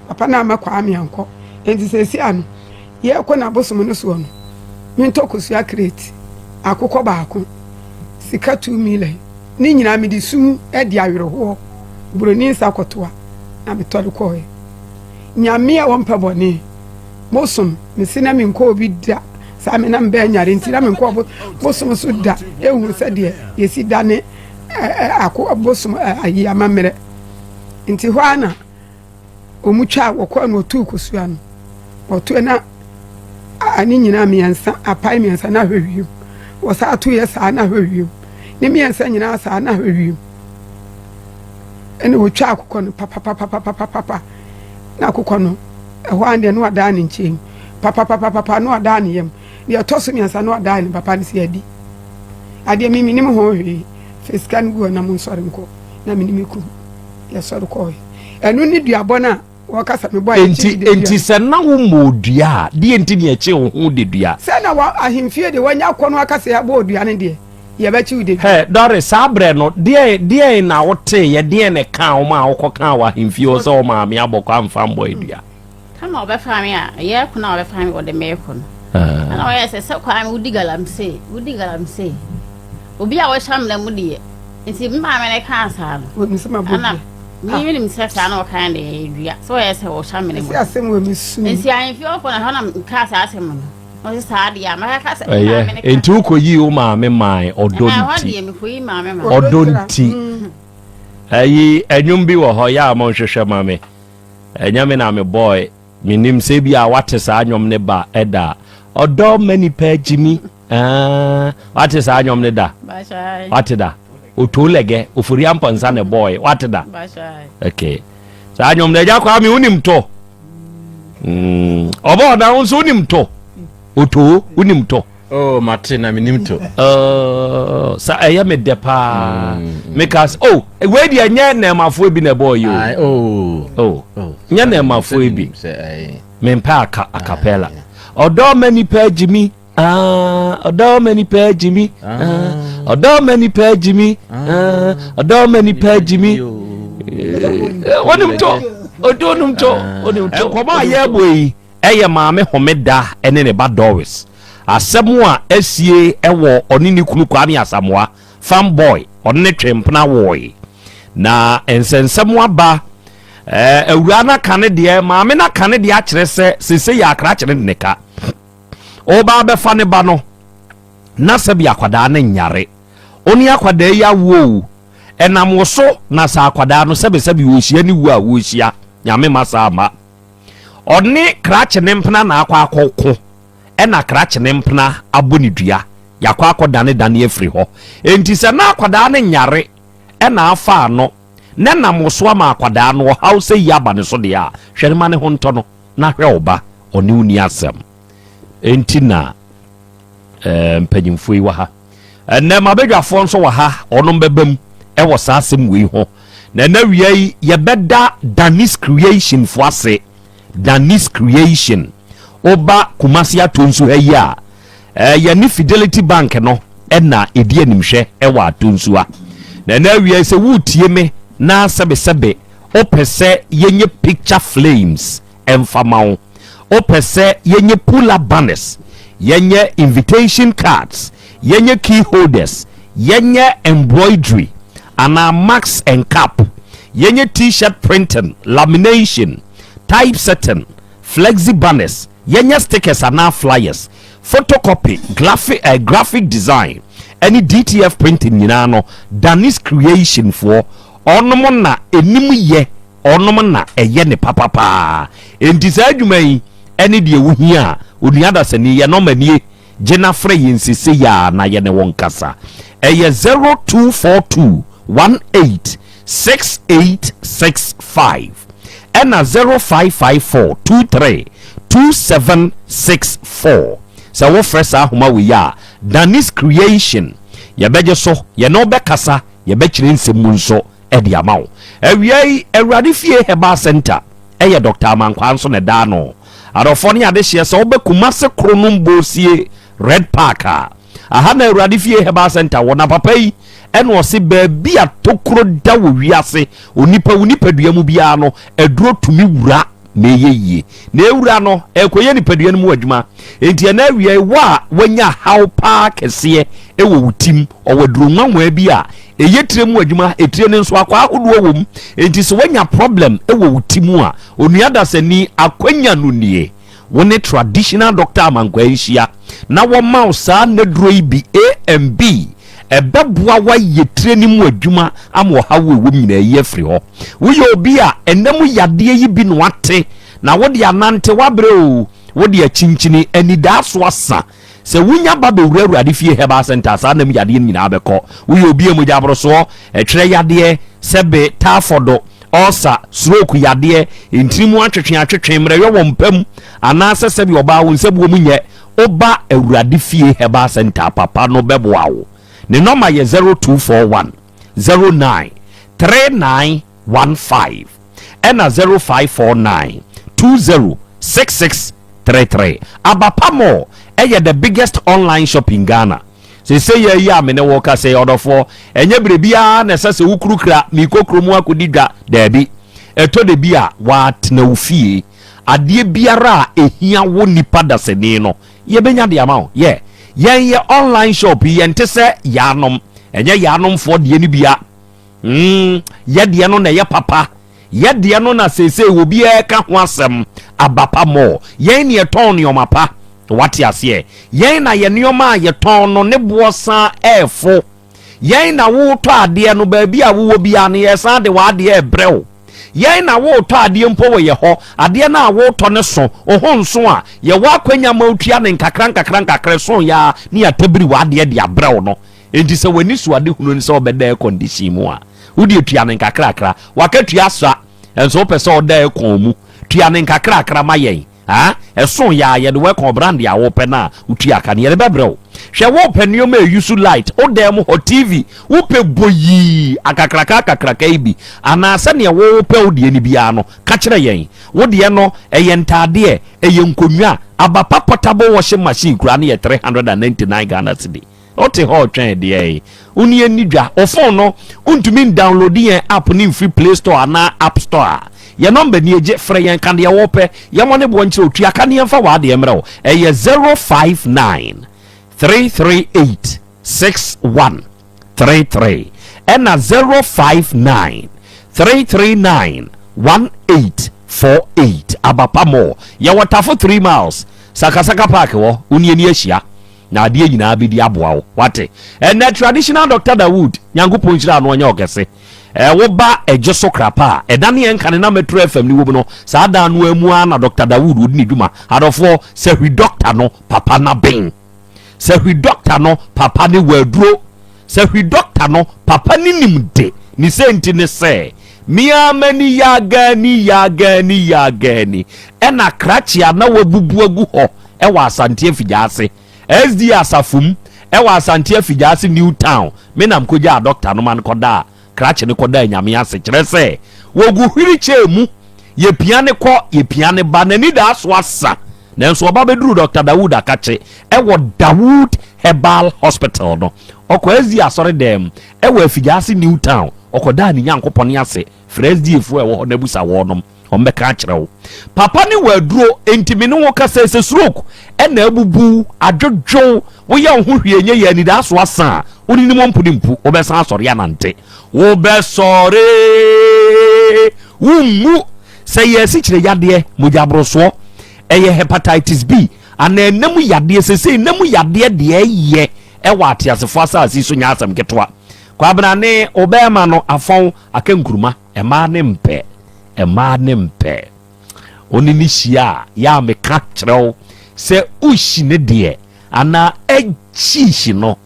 papa na ma kwa ame anko enti sesi ano ye ko na bosum no so no mi ntokosu akreti akokọ baako sika 2 million ni nyina me di sum e di awere ho buroni nsa kotoa na me tole ko he nyame a won pabone mosum me sina me nko obi da sa me na mbe nyare ntira me nko bosum so da ehu se de yesi da ne akọ bosum ayi amamere nti hwana omutwa wokọ na otu kosua no otu na ani nyina miensa apai miensa na hwehwiem wo sa atu ye sa na hwehwiem ne miensa nyina sa na hwehwiem ene wo twa akokọ no papa na akokọ no ho ande no ada ne nchen papa no ada ne yem ne toso miensa no ada ne papa ne si adi ade mimi nim ho hwe fiskan go na mun sori nko na mini miku ya sori ko enu ni duabọ na wakasa me boy enti se na wo modua de enti ne eche wo ho de dua se na wa ahimfie de wanya kono akasa ya bo dua ne de ye ba chi de he dore sabre no de na wote ye de ne kan wo ma wo kan wa ahimfie o se o ma me abokọ amfa mbo dua kama obefa me a ye kuna obefa me o de me kono na o ye se kwa me udi galamsey obi a wo sham na mu de enti mma me ne kan sa no wo misema bo ni ni msesa na o kan de dua so ye se wo sham ne mu se asem wo misu enti ahimfie o na na ka sa asem no o se sa de ya ma ka sa enti ukoyi o ma me mai odonti odonti ayi enyum bi wo ho ya ma nhwehwe ma me enyame na me boy minim se bi a wate sa anyom ne ba eda odo mani pa jimi What is anyom ne da? What da? Utulege ufuri amponsa ne boy. What da? Okay. Sa anyom ne ja kwa mi unim to. Obo na unso unim to. Utu unim to. Oh, Martina minimto. Sa aya me depa. Because where the anya na mafo bi na boy you. Nya na mafo bi. Me mpa acapella. Odo many pa Jimmy. Odo many pa Jimmy. Odo many pa Jimmy. Odo many pa Jimmy. Onim to. Odonum to. Onim to. Koma ye boy. Eye maame homeda ene ne ba Doris. Asem a esie ewo oni ne kunu kwani asamoa fanboy onne twempna woy na ensensem aba awura na kane de maame na kane de a kire se ya akra kire nneka oba be fa ne ba no na se bi akwada na nyare oni akwada ya wo enam wo so na sa akwada no se bi wo hia ni wu a wo hia nyame masa ama oni kra kire mpna na akwa akoko ena krache ne mpna aboni dua yakwa akodane dane efri ho enti se na akwada ne nyare ena afa no ne namoso ama akwada no hause yaba ne so de a hwerema ne ho nto no na hwe oba oni uni asem enti na mpanyimfo yi wa ha enne mabedwafo nso wa ha onom bebam ewo sa asem wi ho na wiei ye beda Danis creation fo ase Danis creation oba kumasi atonsu hayi a ya ni Fidelity Bank no na edi animhwe ewa atonsu a na wiye se wutie me na sebe opese yenye picture flames emfamao opese yenye pull-up banners yenye invitation cards yenye key holders yenye embroidery ana max and cap yenye t-shirt printing lamination typesetting flexi banners yenye stickers and flyers photocopy graphic design any DTF printing nyina no Danis creation for onomo na enimu ye onomo na eye ne papapa enti sa adwuma yi ene de wuhia onuada sani ye no manie gina frɛ yensese ya na ye ne wonkasa eye 0242186865 ena 0554232764 so wo fresh ahoma we ya Danis creation ye beje so ye no be kasa ye be kire nsemu nso e de amawo awiei awurade fie heba center eye Dr. Amankwa nso ne da no adofo ne ade hye so be kumase kronum bosie red park aha na awurade fie heba center wona papa yi eno se ba bi atokro da wo wiase onipa dua mu bia no eduro tumi wura meyeye na ewura no ekoye nipadua no mu adwuma enti na awie wa wanya how park kese ewo wutim owaduro nwanwa bi a eyetire mu adwuma etire ne nso akwa ahodo wom enti so wanya problem ewo wutim a onuada sani akwanya no nie woni traditional doctor Amankwa nhia na wo mausa na duro yi bi AMB ebebua wa yetire ni mu adwuma amwo hawo ewo nyina yefri ho wo ye obi a enam yade yi bi no ate na wo de anante wabre o wo de achinchini anida so asa se wunya ba be wura ade fie heba center sa nam yade nyina abekọ wo ye obi emu jabro so etwere yade sebe tafodo osa stroke yade ntirimu atwetwe mre yo wompam ana sebe oba wo nsebu mu nye oba awurade fie heba center papa no beboa wo ne number ye 0241 09 3915 ena 0549 206633 abapamo eye the biggest online shop in Ghana say ye ya me ne wo ka say odofo enye brebia na sese wukurukra mikokromu akodidwa Dabi eto de bia wa tena ufie ade biara ehia wo nipa daseni no ye benya de ama ye ye online shop ye ntese yanom enye yanom fo de ni bia ye de no na ye papa ye de no na sese wo bia ka ho asem abapa mo ye ne eton ne omapa wati ase ye na ye neoma ye ton no ne bosa efo ye na wo to ade no ba bia wo bia ne ye sa de wa de ebrew yɛn na wo tɔ adeɛ mpo wɔ yɛ hɔ adeɛ na wo tɔ ne so oho nso a yɛ wa kwanya ma otua ne nkakra so ya ne atabiri wa adeɛ de abrɛw no enti sɛ wani so ade hunu ne sɛ obɛda air condition mu a wodi tua ne nkakra wakatua sa enso wo pɛ sɛ oda air con mu tua ne nkakra ma yɛn ɛso ya yɛde welcome brand ya wo pɛ na utua ka ne yɛde bɛbrɛw hwɛ wo pɛ nneɛma use light o dem ho TV wo pɛ boyi akakraka ibi ana sɛ ne wo pɛ wo de ni bia no ka kyerɛ yɛn wo de no ɛyɛ ntaadeɛ ɛyɛ nkonwa abapa portable washing machine kura ne yɛ 399 Ghana cedi ote ho twɛn de ɛyi uni enidwa o phone no untumi download yɛn app ni free play store na app store ya number ni eje frɛ yɛn kan de wo pɛ yɛ mo ne bo nkyerɛ otua ka ne yɛmfa wa de mrɛ wo ɛyɛ 059 338 6133 and 059 339 1848 abapamo ya watafo 3 miles sakasaka park wo unie ni ahia na ade nyina bi di aboa wo wate and traditional Dr. Dawood nyankopon hira no nya okese wo ba eje so krapa edane yen kan na Metro FM ni wo no saa da no amu na Dr. Dawood wodi ni dwuma adofo se hwi doctor no papa na ben se hwi doctor no papa ne waduro se hwi doctor no papa ni nimde ni senti ne se miamani yagani ena krachia na wabubu agu ho e wa Asante Afijase SD Asafum e wa Asante Afijase New Town me nam koja doctor no man koda krachi ne koda nyame ase kire se wogu hwiri chemu ye piane ba nani da so asa nanso oba beduru Dr. Dawood akache e wo Dawood Herbal Hospital no okwazi asore dem e wo Afijase New Town okoda ni nyankopon ase FSD fu e wo na busa wo nom ombeka kirewo papa ni waduro entimi ne wo kasa se stroke e na abubu adwodwo wo ye ho hwie nye ya ni da so asa woni ni mpu obesa asore anante wo besore wumu se ye si kire yade mojabroso eye hepatitis B ana enam yade sese enam yade de ye e wa atiasefo asasi so nya asem ketwa kwa bana ne obema no afon akankuruma ema ne mpe oni ni hia ya meka kyerɛw se ushi ne de ana echi no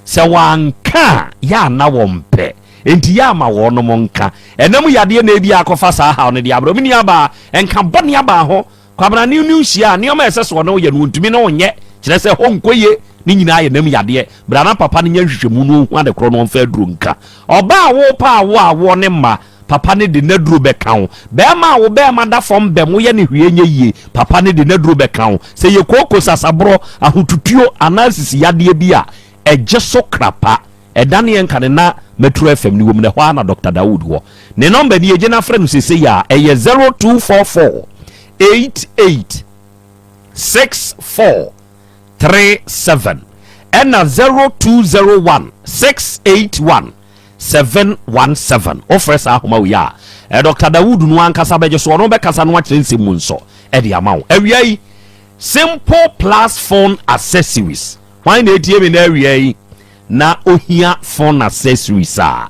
se wanka ya na wo mpe enti ya ma wo no monka enam yade na ebi akofa saa ha no de abro mini aba enka bɔne aba ho kwa bana ne hia ne o ma eseso no ye no ntumi no nye kyerɛ se ho nkoye ni nyina ye nam yade brana papa ne nhwehwemu no hu ade kro no mfa duru nka oba wo pa wo ne ma papa ne de naduru bɛka be ma wo be ma da fom be mo ye ne hwie nye yie papa ne de naduru bɛka se ye koko sasabro ahotutuo analysis yade bi a eje so krapa edane yen kan na Metro FM ni wom ne hwa na Dr. Dawood ho ne number ni eje na frɛ no sese ya eye 0244 88 6437 and 0201 681 717 offers ahoma we ya Dr. Dawood no ankasa beje so no be kasa no akire nsem nso e de amawo awiai simple plus phone accessories why na etie me na awiai na ohia phone accessories a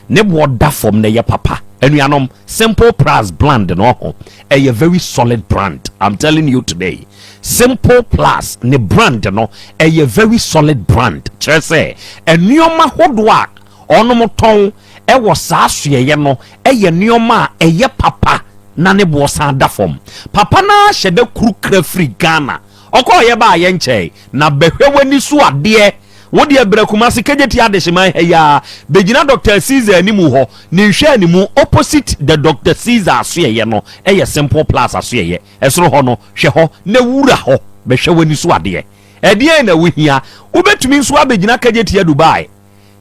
ne boda form na ye papa anuanom simple plus brand no ho a very solid brand I'm telling you today Simple Plus ne brand no a very solid brand kyerɛ sɛ enuoma hodwa onom ton e wo saa hweye no eye nneoma a eye papa na ne bo san da fom papa na hyede kuru kra free Ghana okoye ba ye nkyɛ na behwe wani so ade wodi abrakuma se kejeti adehima ya begina Dr. Caesar animu ho ne hwe animu opposite the Dr. Caesar asoye no eye Simple Plus asoye esoro ho no hwe ho na wura ho behwe wani so ade ede na wohia ubetumi nso abegina kejeti ya Dubai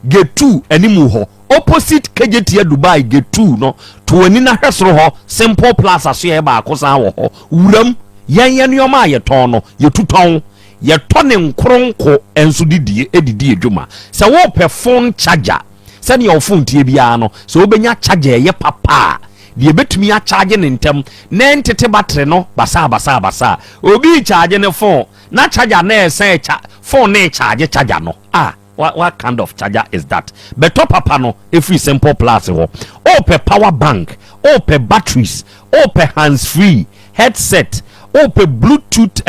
Gate 2 animu ho opposite kejeti ya Dubai Gate 2 no to ani na hwesoro ho Simple Plus asoye ba akosan wo ho wuram yan nneoma ye ton no ye tuton ye tone nkronko enso didie edidie dwuma se wo pe phone charger se ne your phone tie bia no se wo benya charger ye papa de betumi a charge ne ntem na ntete battery no basa obi charge ne phone na charger na ese phone na charge charger no what kind of charger is that? Beto papa no every simple plus ho. Ope power bank, ope batteries, ope hands free headset, ope Bluetooth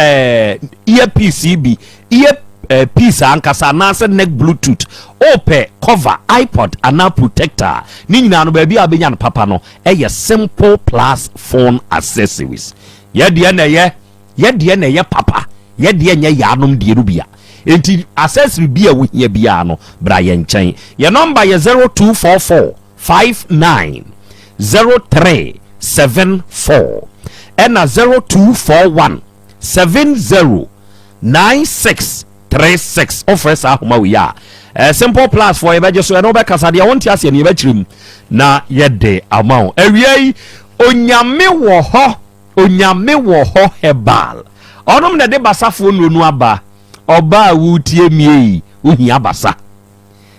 earpiece earpiece ankasa na neck Bluetooth, ope cover iPod ana protector. Ni nyina no baby abenya no papa no simple plus phone accessories. Ye de na ye papa. Ye de nya yanom de rubia. Enti accessory bia wo hia bia no bra ye nchen. Ye number ye 0244 59 0374 and 0241 70 9636 offers ahoma we ya. Simple plus for ebeje so no be kasa de wonti ase ne ebechirim na ye de amount. Ewie onyame wo ho hebal. Onom na de basafo nonu aba. Oba wutie mie uhia basa.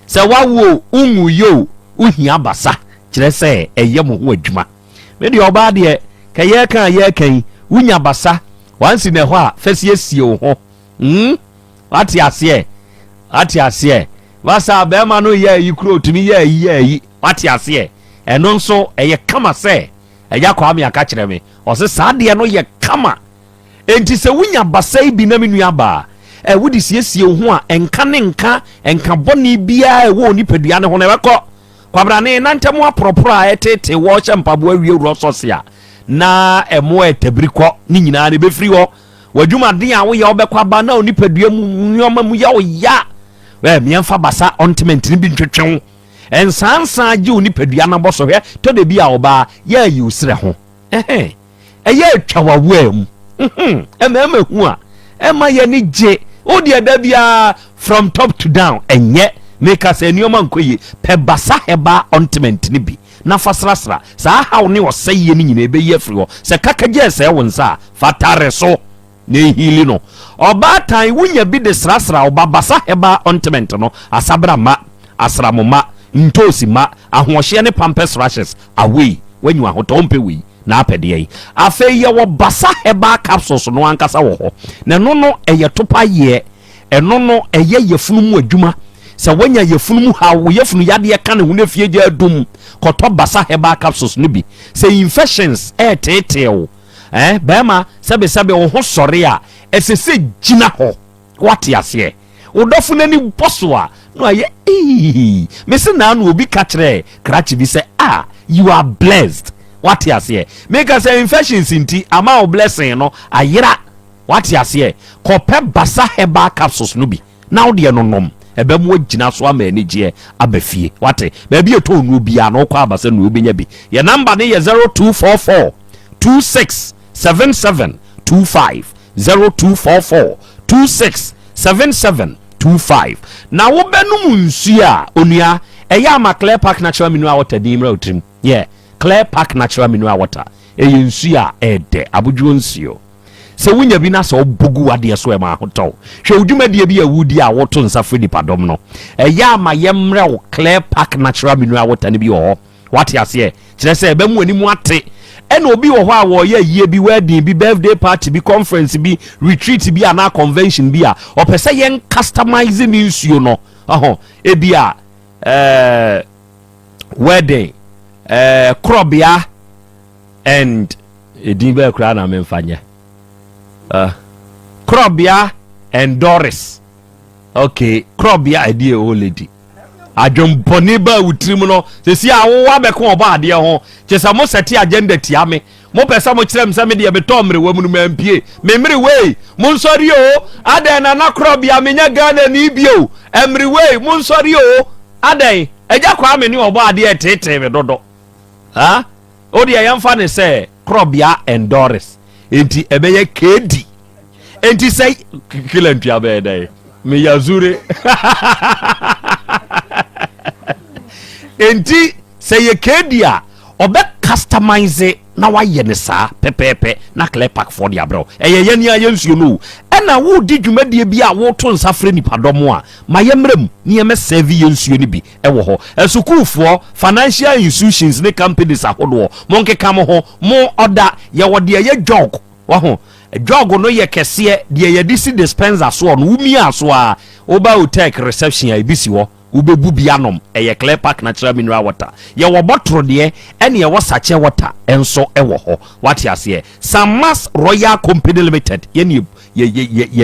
Se wawo unwu yo uhia basa. Kire se eye mo ho adwuma. Me de oba de kaye kan ye kan unya basa. Wansi ne ho a fese sie wo ho. Ati ase. Wasa be ma no ye yikro tumi ye yi. Ati ase. Eno nso eye kama se eya kwa me aka kire me. O se sa de no ye kama. Enti se wunya basa bi na menu aba. Wodi siesie ho a enka boni bia wo ni padua ne ho na wekọ kwabra ne nantemu apropro a etete wo chempabo awie wuro sosia na emo etabirikọ ni nyina ne befiri ho wadwumaden a wo ye obekọ aba na oni padua mu nyoma mu ya o ya we miemfa basa ontment ni bi ntwetwe ensansa je oni padua na boso hwe to de bia oba ya yi usire ho eye atwawawo am emema hu a ema ye ni je odi adabia from top to down enye make us enioma nkoye pe basa heba ontment ni bi na fasrasra sa hawo ne oseye ni nyina ebe ye firi ho se kakaje se wonsa fatare so ne hili no oba tan wunya bi de srasra oba basa heba ontment no asabra ma asramoma ntosi ma ahohye ne pampers rashes away wenyu ahotompe wi na apede yi afa ye wo basa heba capsules no ankasa wo ho na no eye topa ye eno no eye yefunu mu adwuma se wanya yefunu mu ha wo yefunu yade ka ne huna fie gya dum koto basa heba capsules no bi se infections tetew bema sebe wo ho sore a esese gina ho wate ase wodofu nani boso a no aye me se na no obi ka kire krachi bi se you are blessed. What you say? Make us infections inti ama blessing no ayira. What you say? Kope basa heba capsules no bi. Now de no nom. Ebe mu agina so ama ani je abafie. What? Baby eto no bia no kwa abasa no obenya bi. Your number ne 0244 267725 0244 267725. Na wo benum nsu a onua eya ma clear pack natural mineral water di mra otrim. Yeah. Clear Park natural mineral water nsu a ede abudwo nsuo se wunya bi na so bugu ade so e ma hoto hwe odwumadie bi awudi a woto nsafre dipadom no ya ma yemre wo Clear Park natural mineral water ne bi ho what ya se kire se ebe mu animu ate ena obi wo ho a wo ye yie bi wedding bi birthday party bi conference bi retreat bi ana convention bi a opese yen customizing nsuo no ebi a wedding Krobea and Diba Krana Memfanya. Krobea and Doris. Okay, Krobea idea old lady. I jump poniba with Trimono. They see our Wabeko ba dear home. Just a most agenda tiame. Mo pesa mo chirem sa media betomre woman mempie. Memory way. Monsorio, Aden na Krobea menya Ghana ni bio. Emry way, Monsorio, Aden. Eja kwa me ni oba de tete me dodo. Odi ayamfa ne say Krobea and Doris. Enti ebeye kedi. Enti say kilentua be dey. Me yazure. Enti say ye kedi a obe customize na waye ne sa pepepe na Clear Park for dia bro. Eye ni ayensuo no. Na wo di dwumadie bi a wo to nsafre nipadom a mayemrem ni eme serve yensuo ni bi e wo ho esukufo financial institutions ne companies ahodo mo nkeka mo ho mo order ye wo de ye jog wo ho jog no ye kese de ye disi dispenser so no umi aso a oba Otecfm reception a ibisi wo ubebu bianom eye clear park natural mineral water ye wo botro de ene ye wo sache water enso ewo ho what ya se Samas Royal Company Limited ye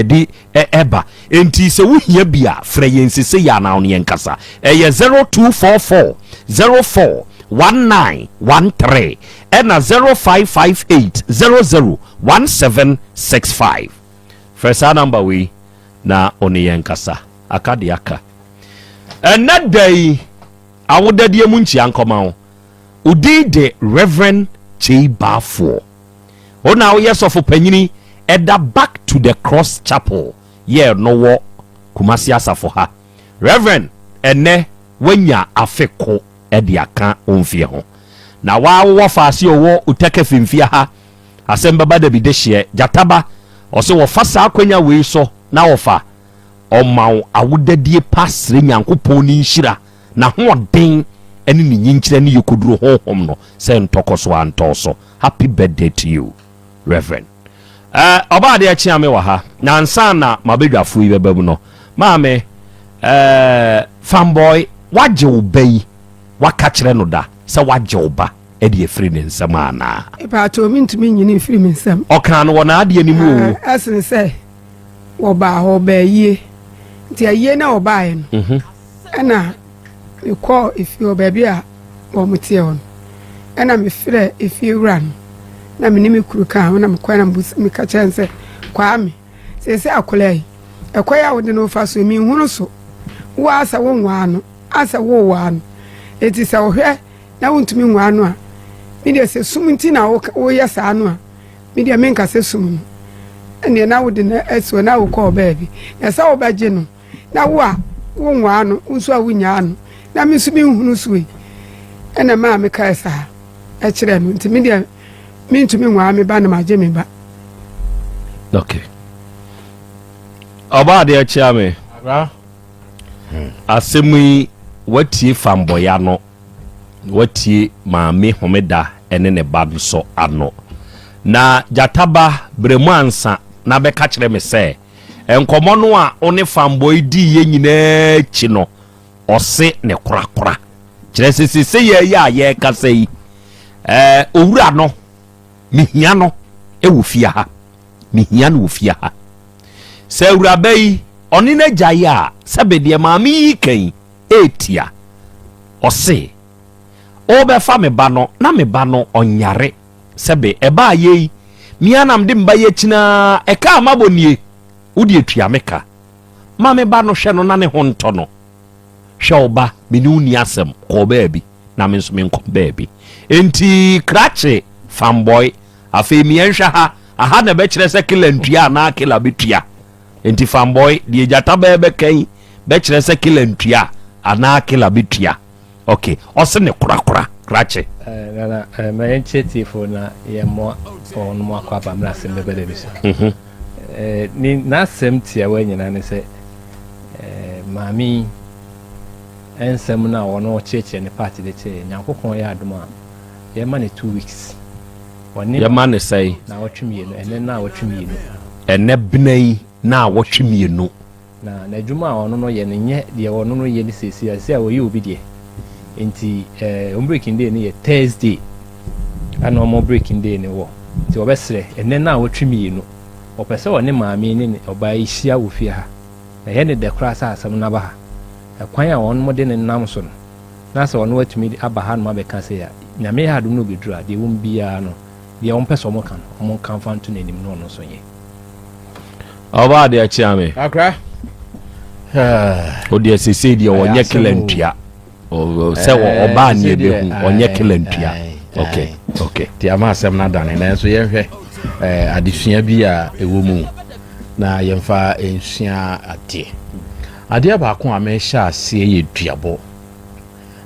di eba enti se wo hia bia fra ye nsese ya na ono ye nkasa eye 0244 04 1913 and 0558 001765. First number we na oni yankasa akadiaka. And that day I would daddy munchi ankoma udi de Reverend J Bafo. O now yes of opanyini edda back to the Cross Chapel. Yeah no wo Kumasi asafo ha. Reverend ene wenya afeko edi aka onfie ho na wa faase owo Otecfm fie ha Asem Beba Dabi de hye jataba ose wo fa sa akwanya we so na wo fa omaw awodadie pasre nyankopon ni nhira na hoden ene ni nyinkyire ne yekoduro honhom no se ntokoso antoso. Happy birthday to you Reverend. Oba de achi ame wa ha na ansa na mabedwafo yi bebabu no maame fanboy waje obei waka kire no da se waje oba e de free ne nsam ana pa to mi ntumi nyini free me nsam okan no na ade animu asen se wo ba ho ba yie nti ayie na wo ba ye no ana me call if you baby a wo mutie on ana me frɛ if you run na me ni me kuru ka na me kwa na me ka chance kwa me se akolai ekoya wo de no fa so mi hunu so wo asa wo nwa no asa wo wa no eti sa wo hwɛ na wo ntumi nwa no a me de se sumunti na wo ya sa no a me de menka se sum no ene na wo de na eso na wo call baby na sa wo baje no na wo a wo nwa no nso a wo nya no na me su mi hunu so e ene ma me ka sa e kire no nti me de me ntumi nwa me ba na maje me ba. Okay. Oba de achia me. Asemi watie famboya no watie maame homeda ene ne ba so ano na jataba bremu ansa na be ka kire me se enkomo no a one famboy di ye nyina chi no ose ne korakora kire sese ye ya ye ka sei owura no mihia no ewufia ha mihia no wufia ha se owura bai oni na jaya sabede maami kan etia ose obefa me ba no na me ba no onyare sebe eba ye mianam de mba ye china eka amabonie udi etua meka ma me ba no hwe no na ne ho nto no hwe oba me ni uni asem Krobea bi na me nso me nko baabi enti krache fanboy afi mienhwa ha aha na be kire se kila ntua na kila betua enti fanboy die jataba ebe kan be kire se kila ntua ana kila betua. Okay ose ne korakora krache na mencheti na ye mo on mo akwa ba mra Asem Beba Dabi so ni na Asem tia wa nyina ne se mami ensem na wono cheche ne party de che nyankokon ya adoma ye ma ne 2 weeks woni ye ma ne sai na wotwemienu ene na wotwemienu ene bnai na wotwemienu na adwuma wono no ye ne nye de wono no ye ne sesi ase a woyi obi de enti breaking day ne ye Thursday ana mo breaking day ne wo ti obesre ene na wotwemienu opese woni maami ne oba ihia wo fie ha na ye ne de kra sa Asem na ba ha kwan a won mo de ne nam so no na se won watumi aba ha no ma be ka se ya nyame ha dum no bedura de won bia no de won pese mo kan mo kan fa nto nanim no no so ye oba de achia me akra o de sese de wonye kilantua o se wo oba ne be hu wonye kilantua. Okay ti ama Asem na dane na so ye hwe adesua bi a ewo mu na yemfa ensua ade ba ko a me sha ase ye duabo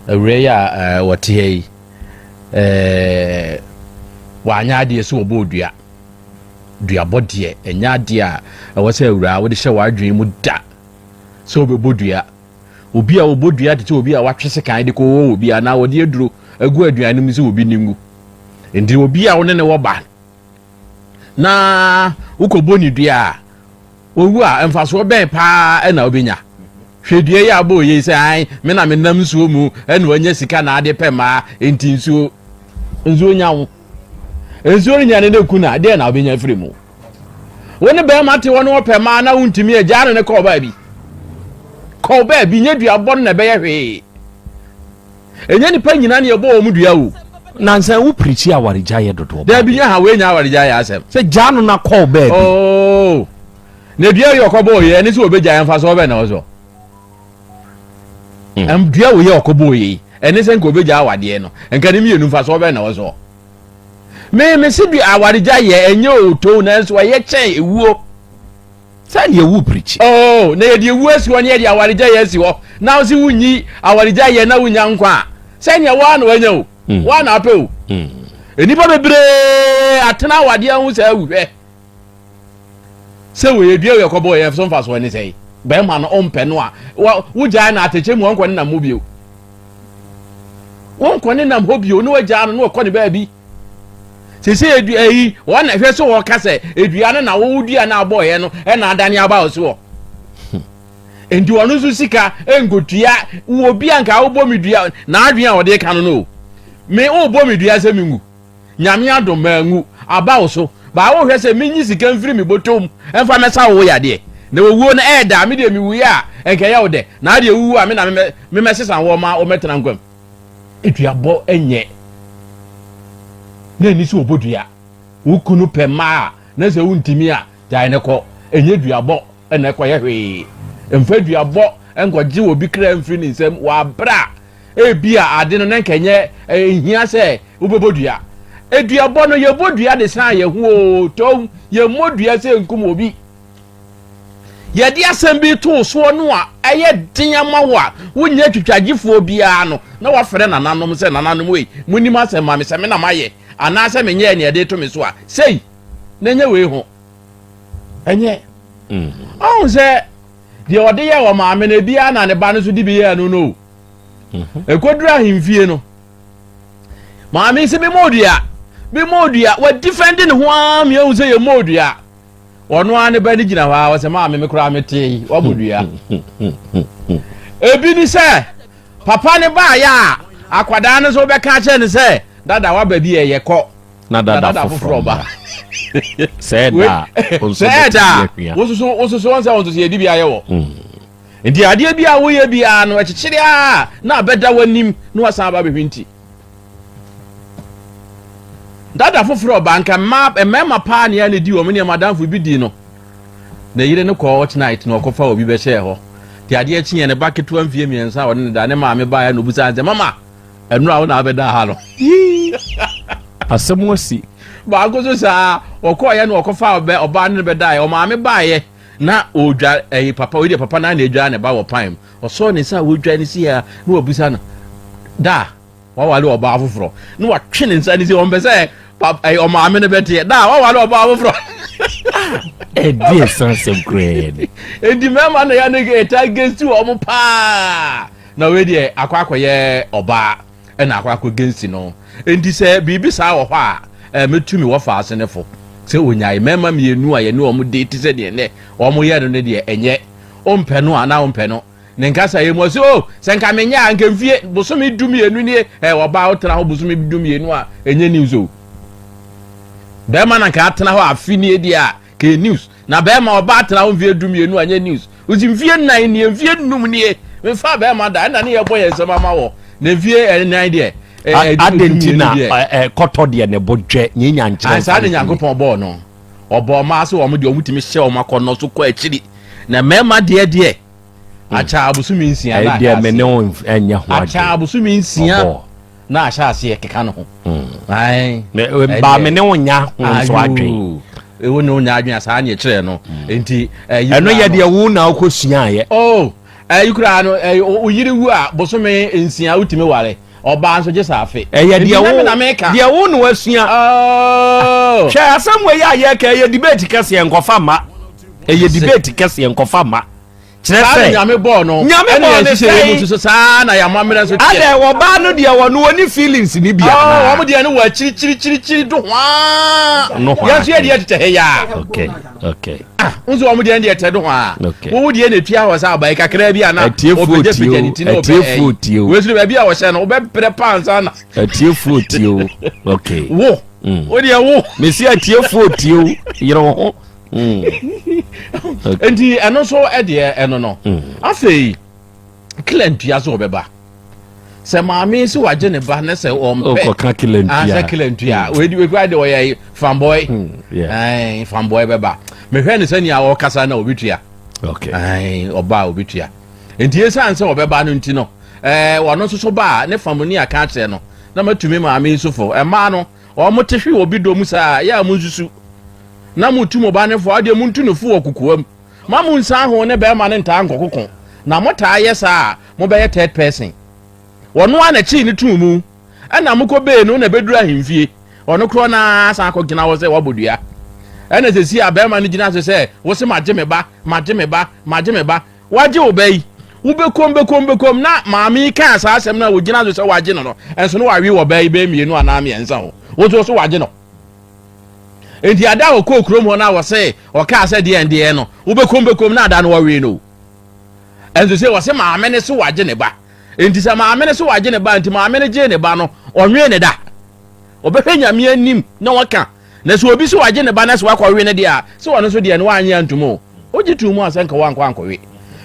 awre ya wote yi wanya ade so obo duabo de enya ade a wo se awra wo de hye wadwen mu da so obodua obi a obodua de obi a watwese kan de ko obi a na wo de aduro agu aduan mu so obi ningu ndi obi a wo ne wo ba na ukobo ni dua owu a emfaso ben pa na obenya hwedua ya abo ye se ai me na me nam nsuo mu na wanya sika na ade pema enti nsuo nyawo nsuo nya ne ku na de na obenya firi mu woni be ma te wono pema na wuntimi agya ne ko ba bi nya dua bɔ na be ye hwe enya ni pa nyina ne ye bɔ o mu dua wo nansa wo preach awarija ye dodo da bi nya ha we nya awarija ya asem se gya no na call ba bi oh ne dua ye okobo ye ne se obegya emfa so be na wo so dua wo ye okobo ye ene se nko obegya awade no enka ne mienu mfa so be na wo so me se bi awarija ye enye oto na so ye chen ewuo say ye wu preach oh na ye de ewuo si won ye de awarija ye si ho na wo si wunyi awarija ye na wunya nkwa say ne wa na wanya o wa na ape o enipa bebre atena awade hu sa awuhwe se we ye dua ye okobo ye so mfa so ni say be ma no ompe no a wo gya na ateche mu onko ne na mobio wonko ne na mobio no wagya no ko ne ba bi sese edu eyi won na hwe so wo kase edua na wo dua na abo ye no e na adane aba o so endi wonu so sika engotua wo bia nka wo bomi dua na adwen a wo de ka no me wo bomi dua se mingu nyame adom mangu aba o so ba wo hwe se minyi sika mfiri mi botom emfa mesa wo ya de na wuo na eda me de mi wu ya enka ya wo de na de wu a me na me mesesa wo ma o metena nkwam edua bo enye na ni si obodua wo kunu pema na se wuntimi a dai ne ko enye dua bo na ko ye hwe emfa dua bo enkoje obi kra mfiri ni nsem wa bra ebia ade no nkenye ehia se ubobodua edua bo no ye bodua de san ye hu o to ye modua se nkum obi ye di asem bi to so no a eye dinya mawa wonya twitwagifo bia no na wa fere nananom se nananom we munim asem ma me se me na maye ana se me nye ne de to me so a sei na nya we ho enye on se de ode ye wo ma me na bia na ne ba no so di bi ye no ekodura himfie no ma me se bi modua wa defending ho am ye wo se ye modua ono ane ba ni gina wa se ma me kura mete wa bodua ebi ni se papa ne ba ya akwada ne so be ka che ne se dada wa ba bi ye ko na dada foforo ba seda woso won se won so ye di bia ye wo ndi ade bia wo ye bia no ekyekere a na beda wanim no wasan ba behwinti dada foforo banka mema pa ne ya ne di wo me ne madamfo bi di no na yire ne ko watch night no kofa obi be share ho ti ade akyi ye ne baketo amfie miensa wo ne da ne maame ba ya no busa nze mama enura wo na abeda ha no asem wasi ba gozo sa okọ ya no okofa oba ne be da ya o maame ba ye na odwa papa we papa na na edwa ne ba wo pam oso ne sa wo dwa ne si ya no obusa no da wa wale oba afoforo no wa twe ne nsa ne si o mbese papa o maame ne bete da wa wale oba afoforo dear sons of grade endi mema na ya ne get against o mo pa na we de akwakoye oba na akwako against no endi se bibi sa wo hɔ a metumi wo fa ase ne fo se onyai mema mienu a ye ne o mo date se de ne o mo ye no ne de enye o mpɛ no ana o mpɛ no ne nkasa ye mo se o se nka menya anka mfie bosomi dumienu ne oba o tra ho bosomi dumienu a enye news o be ma na nka atena ho afi ne di a ke news na be ma oba tra ho mfie dumienu anya news uzi mfie nan ne mfie num ne me fa be ma da na ne ye boye nsema ma wo ne mfie nan de adentina koto de ne bodwe nyenya nkyere ansa de Nyankopon bo no obo ma so wo mo de omutimi hye wo makono so ko akiri na mema de acha abusumi nsia na de me ne enya ho acha abusumi nsia na acha ase keka no ho ai ba me ne onya ho so adwen ewo ne onya adwen asa na kire no enti eno ye de wu na okosua ye yikura no oyiri wu a bosome nsia utimi ware oba nso je safe ye de wu no wasua hwe asem we ya ye ka ye debate kase enkofa ma ye debate kase enkofa ma Chese nyame ball no. Nyame ball ne say so sa na ya mamre so. Ade wo ba no de wo no oni feelings ni bia. Oh, wo de no wa chiri do hwa. Ya so ye de tete he ya. Okay. Unzo wo de de tete do hwa. Wo de na tua ho sa ba kakra bia na Atiefu tio. We so bia wo hye no wo be prepare sa na. Atiefu tio. Okay. Wo. Wo de wo. Mesi atiefu tio. Yero ho. Enti eno so e de eno no. Afei kilentua so beba. Se maami si waje ne ba na se ompe. O ka kilentua. Se kilentua. We di we kwa de oye fanboy. Fanboy beba. Me hwe ne sani a wo kasa na obitua. Okay. Oba obitua. Enti esan se obeba no nti no. Wono so ba ne famoni aka atre no. Na matumi maami so fo. Ma no o motehwe obi do mu sa ya mu nsusu. Na mutu mo ba ne fo ade muntu no fu okukuam ma mu nsa ho ne be ma ne nta nkokoko na mota yesa mo be third person wono ana chi ne tumu ana mo ko be no na bedura himfie ono kro na asa ko gina wo se wabodua ana se si abe ma ne gina se wo se maje me ba waje obei wo be kom na maami ka asa asem na wo gina se waje no enso no wawe wo bei be mienu ana me ensa ho wo so waje no. Enti ada wo ko krom ho na wo se o ka se de no wo be kom na ada no we no enzo se wo se ma amene se waje ne ba enti se ma amene se waje ne ba enti ma amene je ne ba no onwe ne da obehwe nyame anim na waka na se obi se waje ne ba na se wakwa we ne dia se wono so de ne wanye antumo oji tumu asanka wankwa we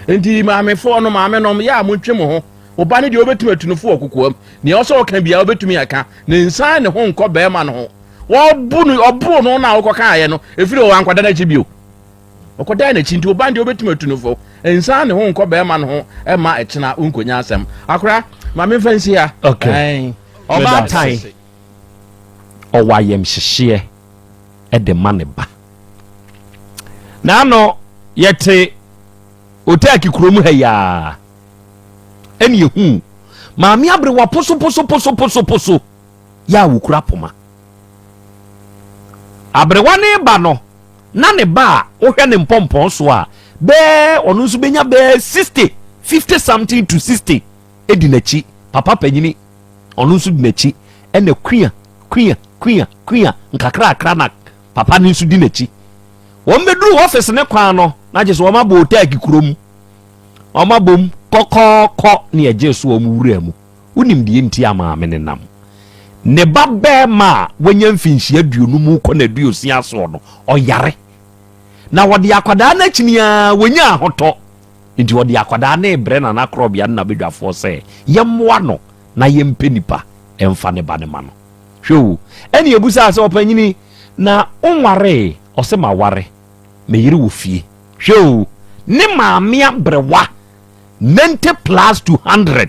enti ma amefo no ma amenom ya amotwe ho oba ne de obetumi atunufo okukuam ne o so ka bia obetumi aka ne nsan ne ho nko be ma no ho obu no na okoka aye no efiri o ankwada na chibio okoda na chinti obande obetumi atunufo ensan ne ho nko be ma no ho e ma ekina unkonya asem akora ma me fancy ya okay oba tai o wayem hyehye e de ma ne ba na no yete otaki kurom ha ya eni ehu ma me abre wa poso ya wukura poma abrewane ba no na ne ba wo hwe ne mpompon so a be onu nso benya be 50 something to 60 edi nachi papa panyini onu nso di nachi ene kwia nkakra na papa ni nso di nachi wo meduru office ne kwan no na je so wo mabo otaki kurom o mabom kokoko ne eje so wo mu wura mu unim die nti ama amene nam ne babbe ma wanya mfinhia duonu mu kɔ na duosi aso no ɔyare na wɔde akwada na chinia wanya ahotɔ nti wɔde akwada na ebre na Krobea na bedwafo sɛ yemmoa no na yempenipa emfa ne ba ne ma no hwew ɛne ebusa sɛ ɔpanyini na onware ɔsɛ ma ware me yiri wo fie hwew ne maame abrewa 90 plus 200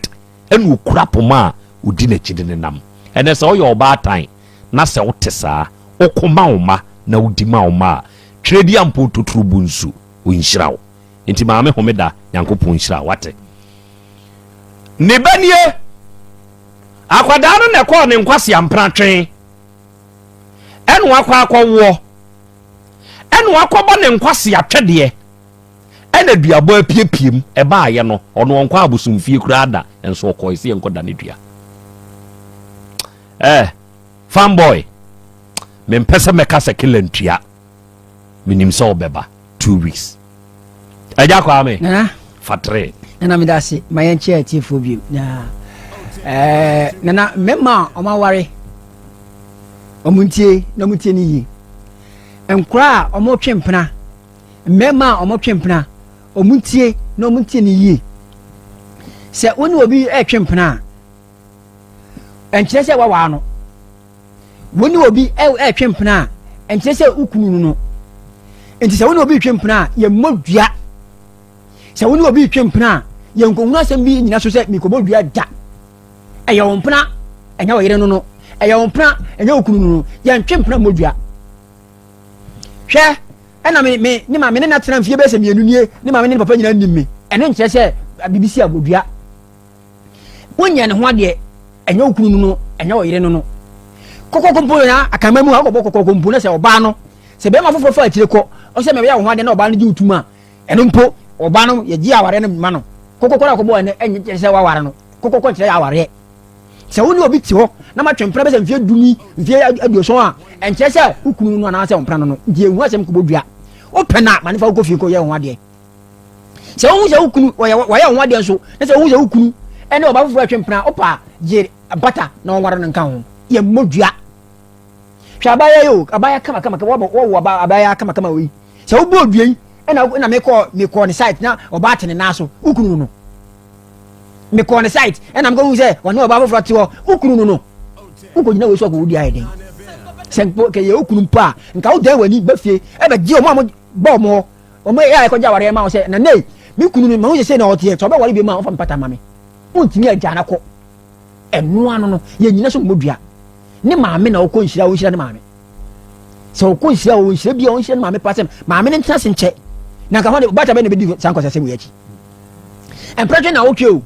ɛne okura poma odi na chide ne nam ene se oyo oba tan na se wote saa okoma oma na udima oma twedi ampo totrubu nsu onhyirawo enti maame homeda yankopon nhyira wate ne banie akwada no ne ko ne nkwase ampratwen enu akwa enu akɔbɔ ne nkwase atwede ena duabo apiepiem eba aye no ono nkwa abusumfie kura ada enso okoise enkoda ne dua fanboy me mpese meka se kilentua minim so beba 2 weeks eja kwa me na fatre na me dasi mayenche atifo bi na na mema o ma ware omuntie na mutie ni yi enkura o mo twempena mema o mo twempena omuntie na omuntie ni yi se woni obi twempena enkyese wa no woni obi twempena enkyese ukunu no entise woni obi twempena ye modua se woni obi twempena ye nkonwuna asem bi nyina so se mikobodua da eye wompena enya wo yere no eye wompena enya ukunu no ye twempena modua hwe ena me ni ma me na tena mfie be se mienu nie ni ma me ni papa nyina nimmi ene nkyese bibisi abodua wonya ne ho ade enya ukunu no enya wo yere no kokokompo na akamamu kokokompo na se oba no se be ma foforo fa atire ko o se me be ya ho ade na oba no di utuma eno mpo obano ye ji aware no ma no kokokora ko bo ne enye se wa ware no kokokora kire aware se woni obi ti ho na ma twempra be se mfie dumi mfie aduoso a enche se ukunu no na se ompra no die hu asem ko bodua opena ma ne fa ko fie ko ye ho ade se hu se ukunu wa ye ho ade nso na se hu se ukunu ene oba fufu atwempra opa je bata na onware no nka ho ye modua hwa abaya yo abaya kama wo abaya kama wi se wo bo duan ena me ko ne site na oba tene na so ukunu no me ko ne site ena me go say wona oba fufu ati ho ukunu no uko nyina we so ko wudi ayeden se ke ye ukunu pa nka wo dan wani ba fie e ba gi o mo bo mo o me ya ko ja ware ma wo say na nei me kunu no ma wo say na o tie to ba ware bi ma wo fa mpata ma me untimi agya na ko enu ano no ye nyina so modua ne maame na okọ nhira wo nhira ne maame so okọ nhira wo nhira bia wo nhira ne maame pasem maame ne ntena se nche na ka ho ne bata be ne bedi sanko sase mu yachi empratwe na otwe o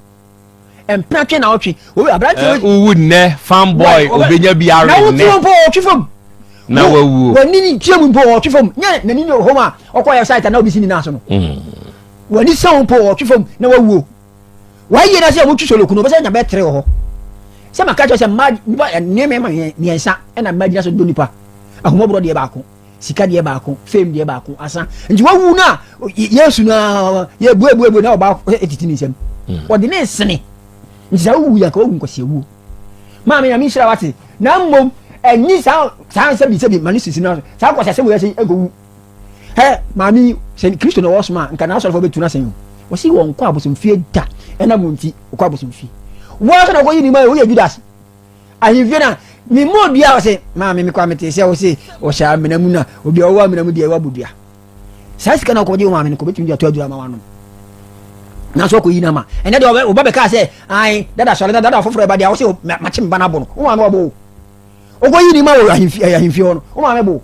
empratwe na otwe o abrante wu ne fanboy obenya bia re ne na wo otwe fam na wawu wani ni tiemu mpo otwe fam nya na ni ho ma okọ ya site na obi sini na so no wani sa mpo otwe fam na wawu waye na se mo twisolo kuno be se nya be tere ho se makacho se ma nipa ma niensa na madina so do nipa ahomobro de ba ko sika de ba ko fame de ba ko asa nti wawu na yesu na ye buebuebu na oba etiti ni sem odi ne sene nti sa wu ya ko wu nkwase wu ma me ya mi shira wate na mmom enyi sa se bi mani sisi na sa kwase se wo yesi ego he ma mi se Kristo no wosma nka na so fo betu na sen wo si won kwa abosom fie da ena mo nti kwa abosom fie wo ka na ko yini ma wo ye Judas ahimfie na mi mo bia wo se ma me kwa mete se wo se o sha menamu na obi o wa menamu dia wa bodua sa sika na ko je ma me ko betu dia to adura ma wano na so ko yina ma ene de o ba be ka se ai dada so dada foforo ba dia wo se ma chim ba na bo no wo ma me bo o ko yini ma wo ahimfie no wo ma me bo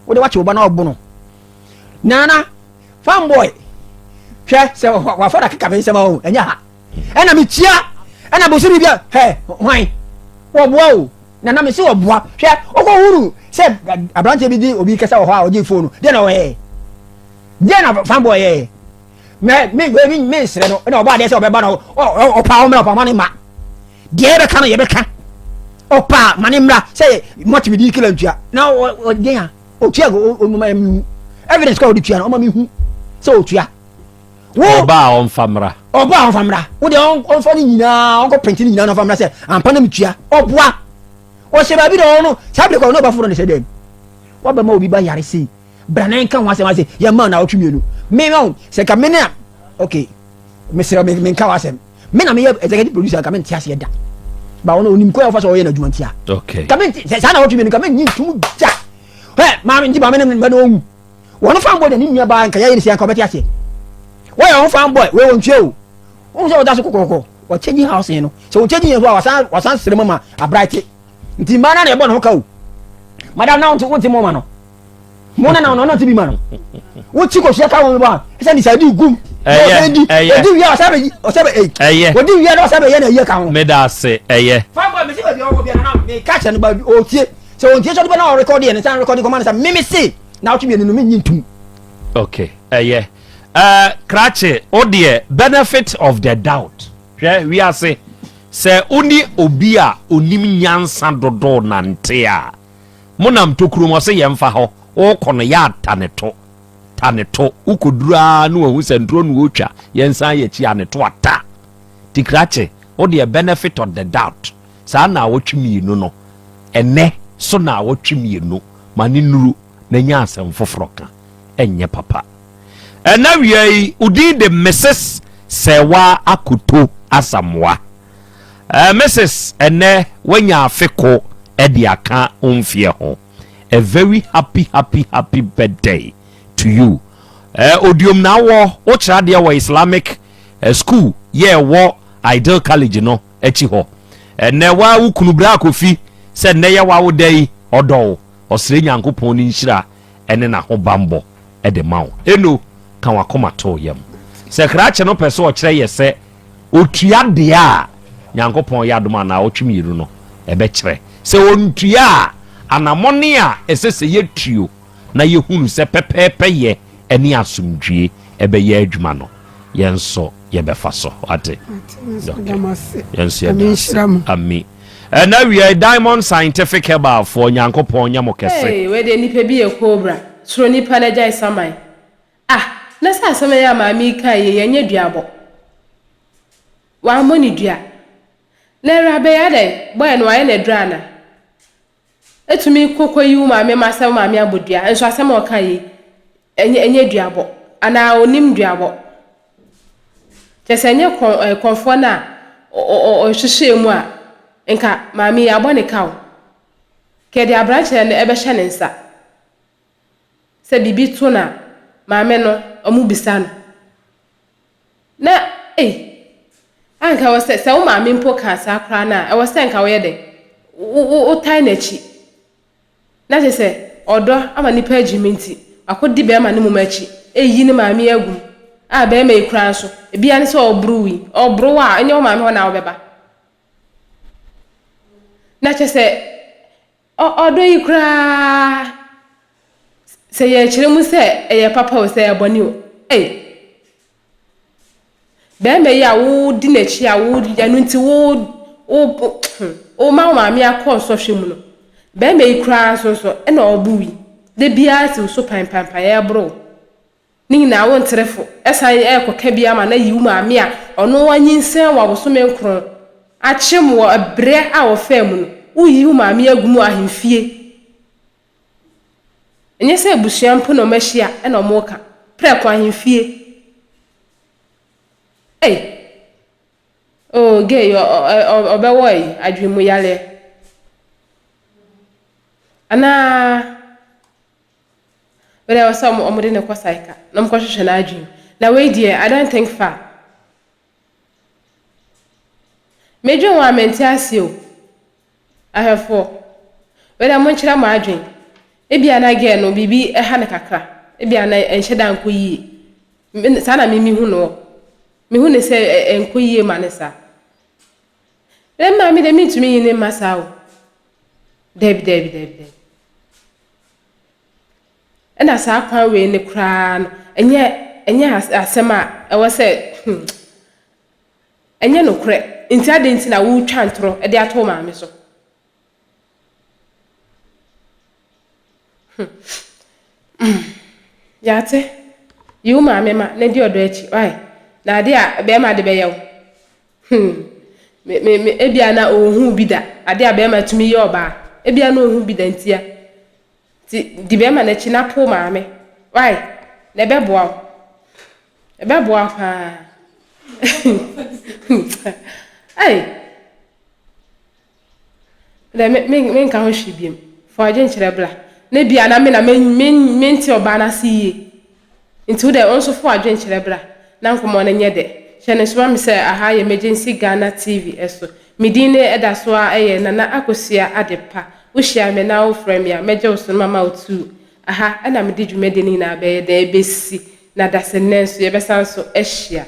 wo de wa che wo ba na obo no nana fanboy hwe se wa fora keka be se ma o enya ha ena mi tia ena bo siri bia he hwan wo boa o nana me se wo boa hwe o ko huru se abrante bi di obi kesa wo ha o je phone de na wo he de na fanboy he me sere no ena oba de se obeba no o pa o me o pa mani ma de be ka no ye be ka o pa mani mra se mochi bi di kila ntua na o de ya o tia go o ma mi evidence ka o di tua na o ma mi hu se o tua oba on famra wo de on fa ni nyina on ko print ni nyina no famra se ampa na mtua oboa o se ba bi do no sabre ko no ba furo ne se dem wa ba ma obi ba yare si branen kan wa se ya ma na otwe mienu me ma se ka me na okay me se me kan wa se me na me executive producer ka me ntia se da ba wono onim ko ya fa so ye na dwuma ntia okay ka me se sa na otwe mienu ka me nyi tum ja he ma me ndi ba me na me no wono fa mbo de ni nua ba nka ya ye se ka obeti ase why on fanboy we won tue o so da so kokoko o change house no so o change so wasan sere mama abright nti mana na e bo no ka o madam na won ti mama no mo na no ti bi ma no wo ti ko se ka won ba se ni sa di gum di wi o sabe o di wi o sabe ye na ye ka ho me da se fanboy me se ba bi o bi na me catch no ba o tie so o tie so bi na o record ye na san record ko man sa me se na o ti bi no me nyintum okay Krache odie benefit of the doubt we are say uni obia onim nyansa dodo nante a monam tokuru mo se yemfa ho o kono ya taneto ukodura no hu se ndro no otwa yensan ye chi aneto ata ti Krache odie benefit of the doubt sa na wotwimienu no ene so na wotwimienu mani nuru na nyansa mfoforo ka enye papa ena wiei udi de Mrs. Sewa Akuto Asamwa Mrs. ene wanya afeko edi aka onfie ho a very happy birthday to you odium na wo kira de wo Islamic school ye wo Ideal College no echi ho ene wa wukunubra kofi se ne ye wa wo dai odo osire nyankopon ni nhira ene na ho bambo ede mawo eno kan wakoma to yam se Krache no pese o kire ye se otua de a nyankopon ya doma na otwimiru no ebe kire se ontua anamone a esese yetuo na yehunu se pepepe ye eni asumdwie ebe ye adwuma no yenso yebefa so ate yenso ami and now we are Diamond Scientific Herbal for Nyankopon nyamokese hey we de nipa bi e cobra suro nipa na jai saman na sa saman ya ma mi kai ye nya duabo wa moni dua na rabe ya dai boy no aye na drana etumi kokoyi ma me masam ma me abodua enso asem o kai enye duabo ana onim duabo Chesenye konfo na o hwehwe mu a nka maami abone kaw kede abranche na ebe hye ne nsa se bibi to na maame no omu bisa no na anka wo se wo maame mpo ka sa kra na e wo se nka wo ye de o tai na chi na se odo ama nipa agimenti akodi be ma ne mu machi eyi ne maame agum be ma ikura so bia ne so obru a enye o maame ho na obeba na chese odo ikura se ye chire mu se eye papa o se eboni o be ma ya wo di na chi a wo anu nti o maame akọ so hwemu no be ma ikura so e na obuwi de bia si so pan ya bro Ning na won trefo esan ekoka bia ma na yiwu maame a ono wanyinsen wa bosome nkron achem wo abre a wo fam no uyiwu maame agumu ahemfie enye se busuam po no mahia e no moka pre kwa ahemfie gay obewoy adwemu yale ana but I was some omodine kwa saika na mkwahwehwe na adwin na we die I don't think far mejo wa menti asio ahefo we da monchira ma adwin ebia na ge no bibi ha ne kakra ebia na enhyeda nkoyi sana mimi hu no mi hu ne se enkoyi ma ne sa remma mi de mitumi ne masawo deb ena sa kwa we ne kra no enye asema e wo se enye no kre nti ade nti na wo twa ntro e de ato maame so yate yu maame ma ne di odo echi why na ade a be ma de be yew me ebia na ohun bi da ade a be ma tumi ye oba ebia na ohun bi da ntia di be ma na chi na po maame why na be boa pa le me nka ho hwibiem for agent chere na bia na me na menti oba na siye nti de onso for agent chere na nkomo na nye de chene so me say aha emergency Ghana TV eso medine eda so a na akosia adepa wo hia me na wo frame ya meje wo so mama otu aha ana me di dwumede ni na be de ebesi na dasenenso ye besanso ehia.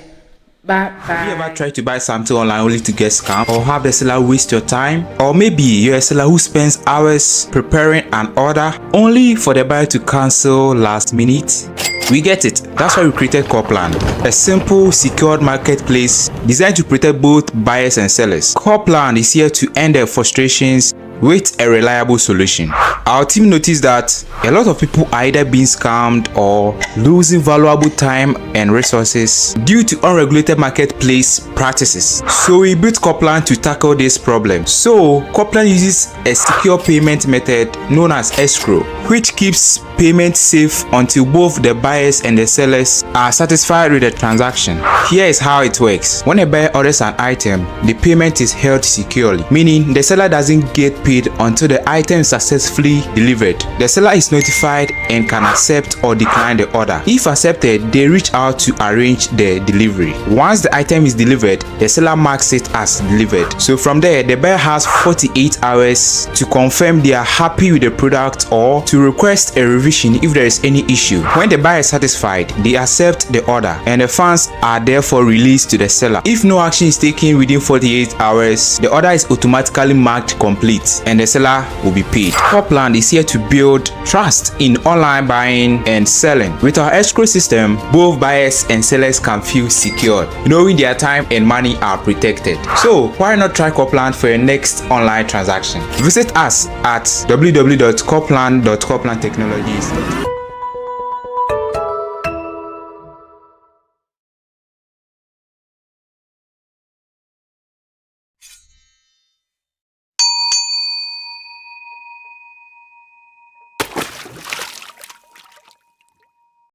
Bye. Have you ever tried to buy something online only to get scammed, or have the seller waste your time? Or maybe you're a seller who spends hours preparing an order only for the buyer to cancel last minute? We get it. That's why we created Coplan, a simple, secured marketplace designed to protect both buyers and sellers. Coplan is here to end their frustrations with a reliable solution. Our team noticed that a lot of people are either being scammed or losing valuable time and resources due to unregulated marketplace practices. So we built Coplan to tackle this problem. So Coplan uses a secure payment method known as escrow, which keeps payment safe until both the buyers and the sellers are satisfied with the transaction. Here is how it works. When a buyer orders an item, the payment is held securely, meaning the seller doesn't get paid until the item is successfully delivered. The seller is notified and can accept or decline the order. If accepted, they reach out to arrange the delivery. Once the item is delivered, the seller marks it as delivered. So from there, the buyer has 48 hours to confirm they are happy with the product or to request a revision if there is any issue. When the buyer is satisfied, they accept the order and the funds are therefore released to the seller. If no action is taken within 48 hours, the order is automatically marked complete. price and the seller will be paid. Coplan is here to build trust in online buying and selling. With our escrow system, both buyers and sellers can feel secured, knowing their time and money are protected. So why not try Coplan for your next online transaction? Visit us at www.coplan.coplantechnologies.com.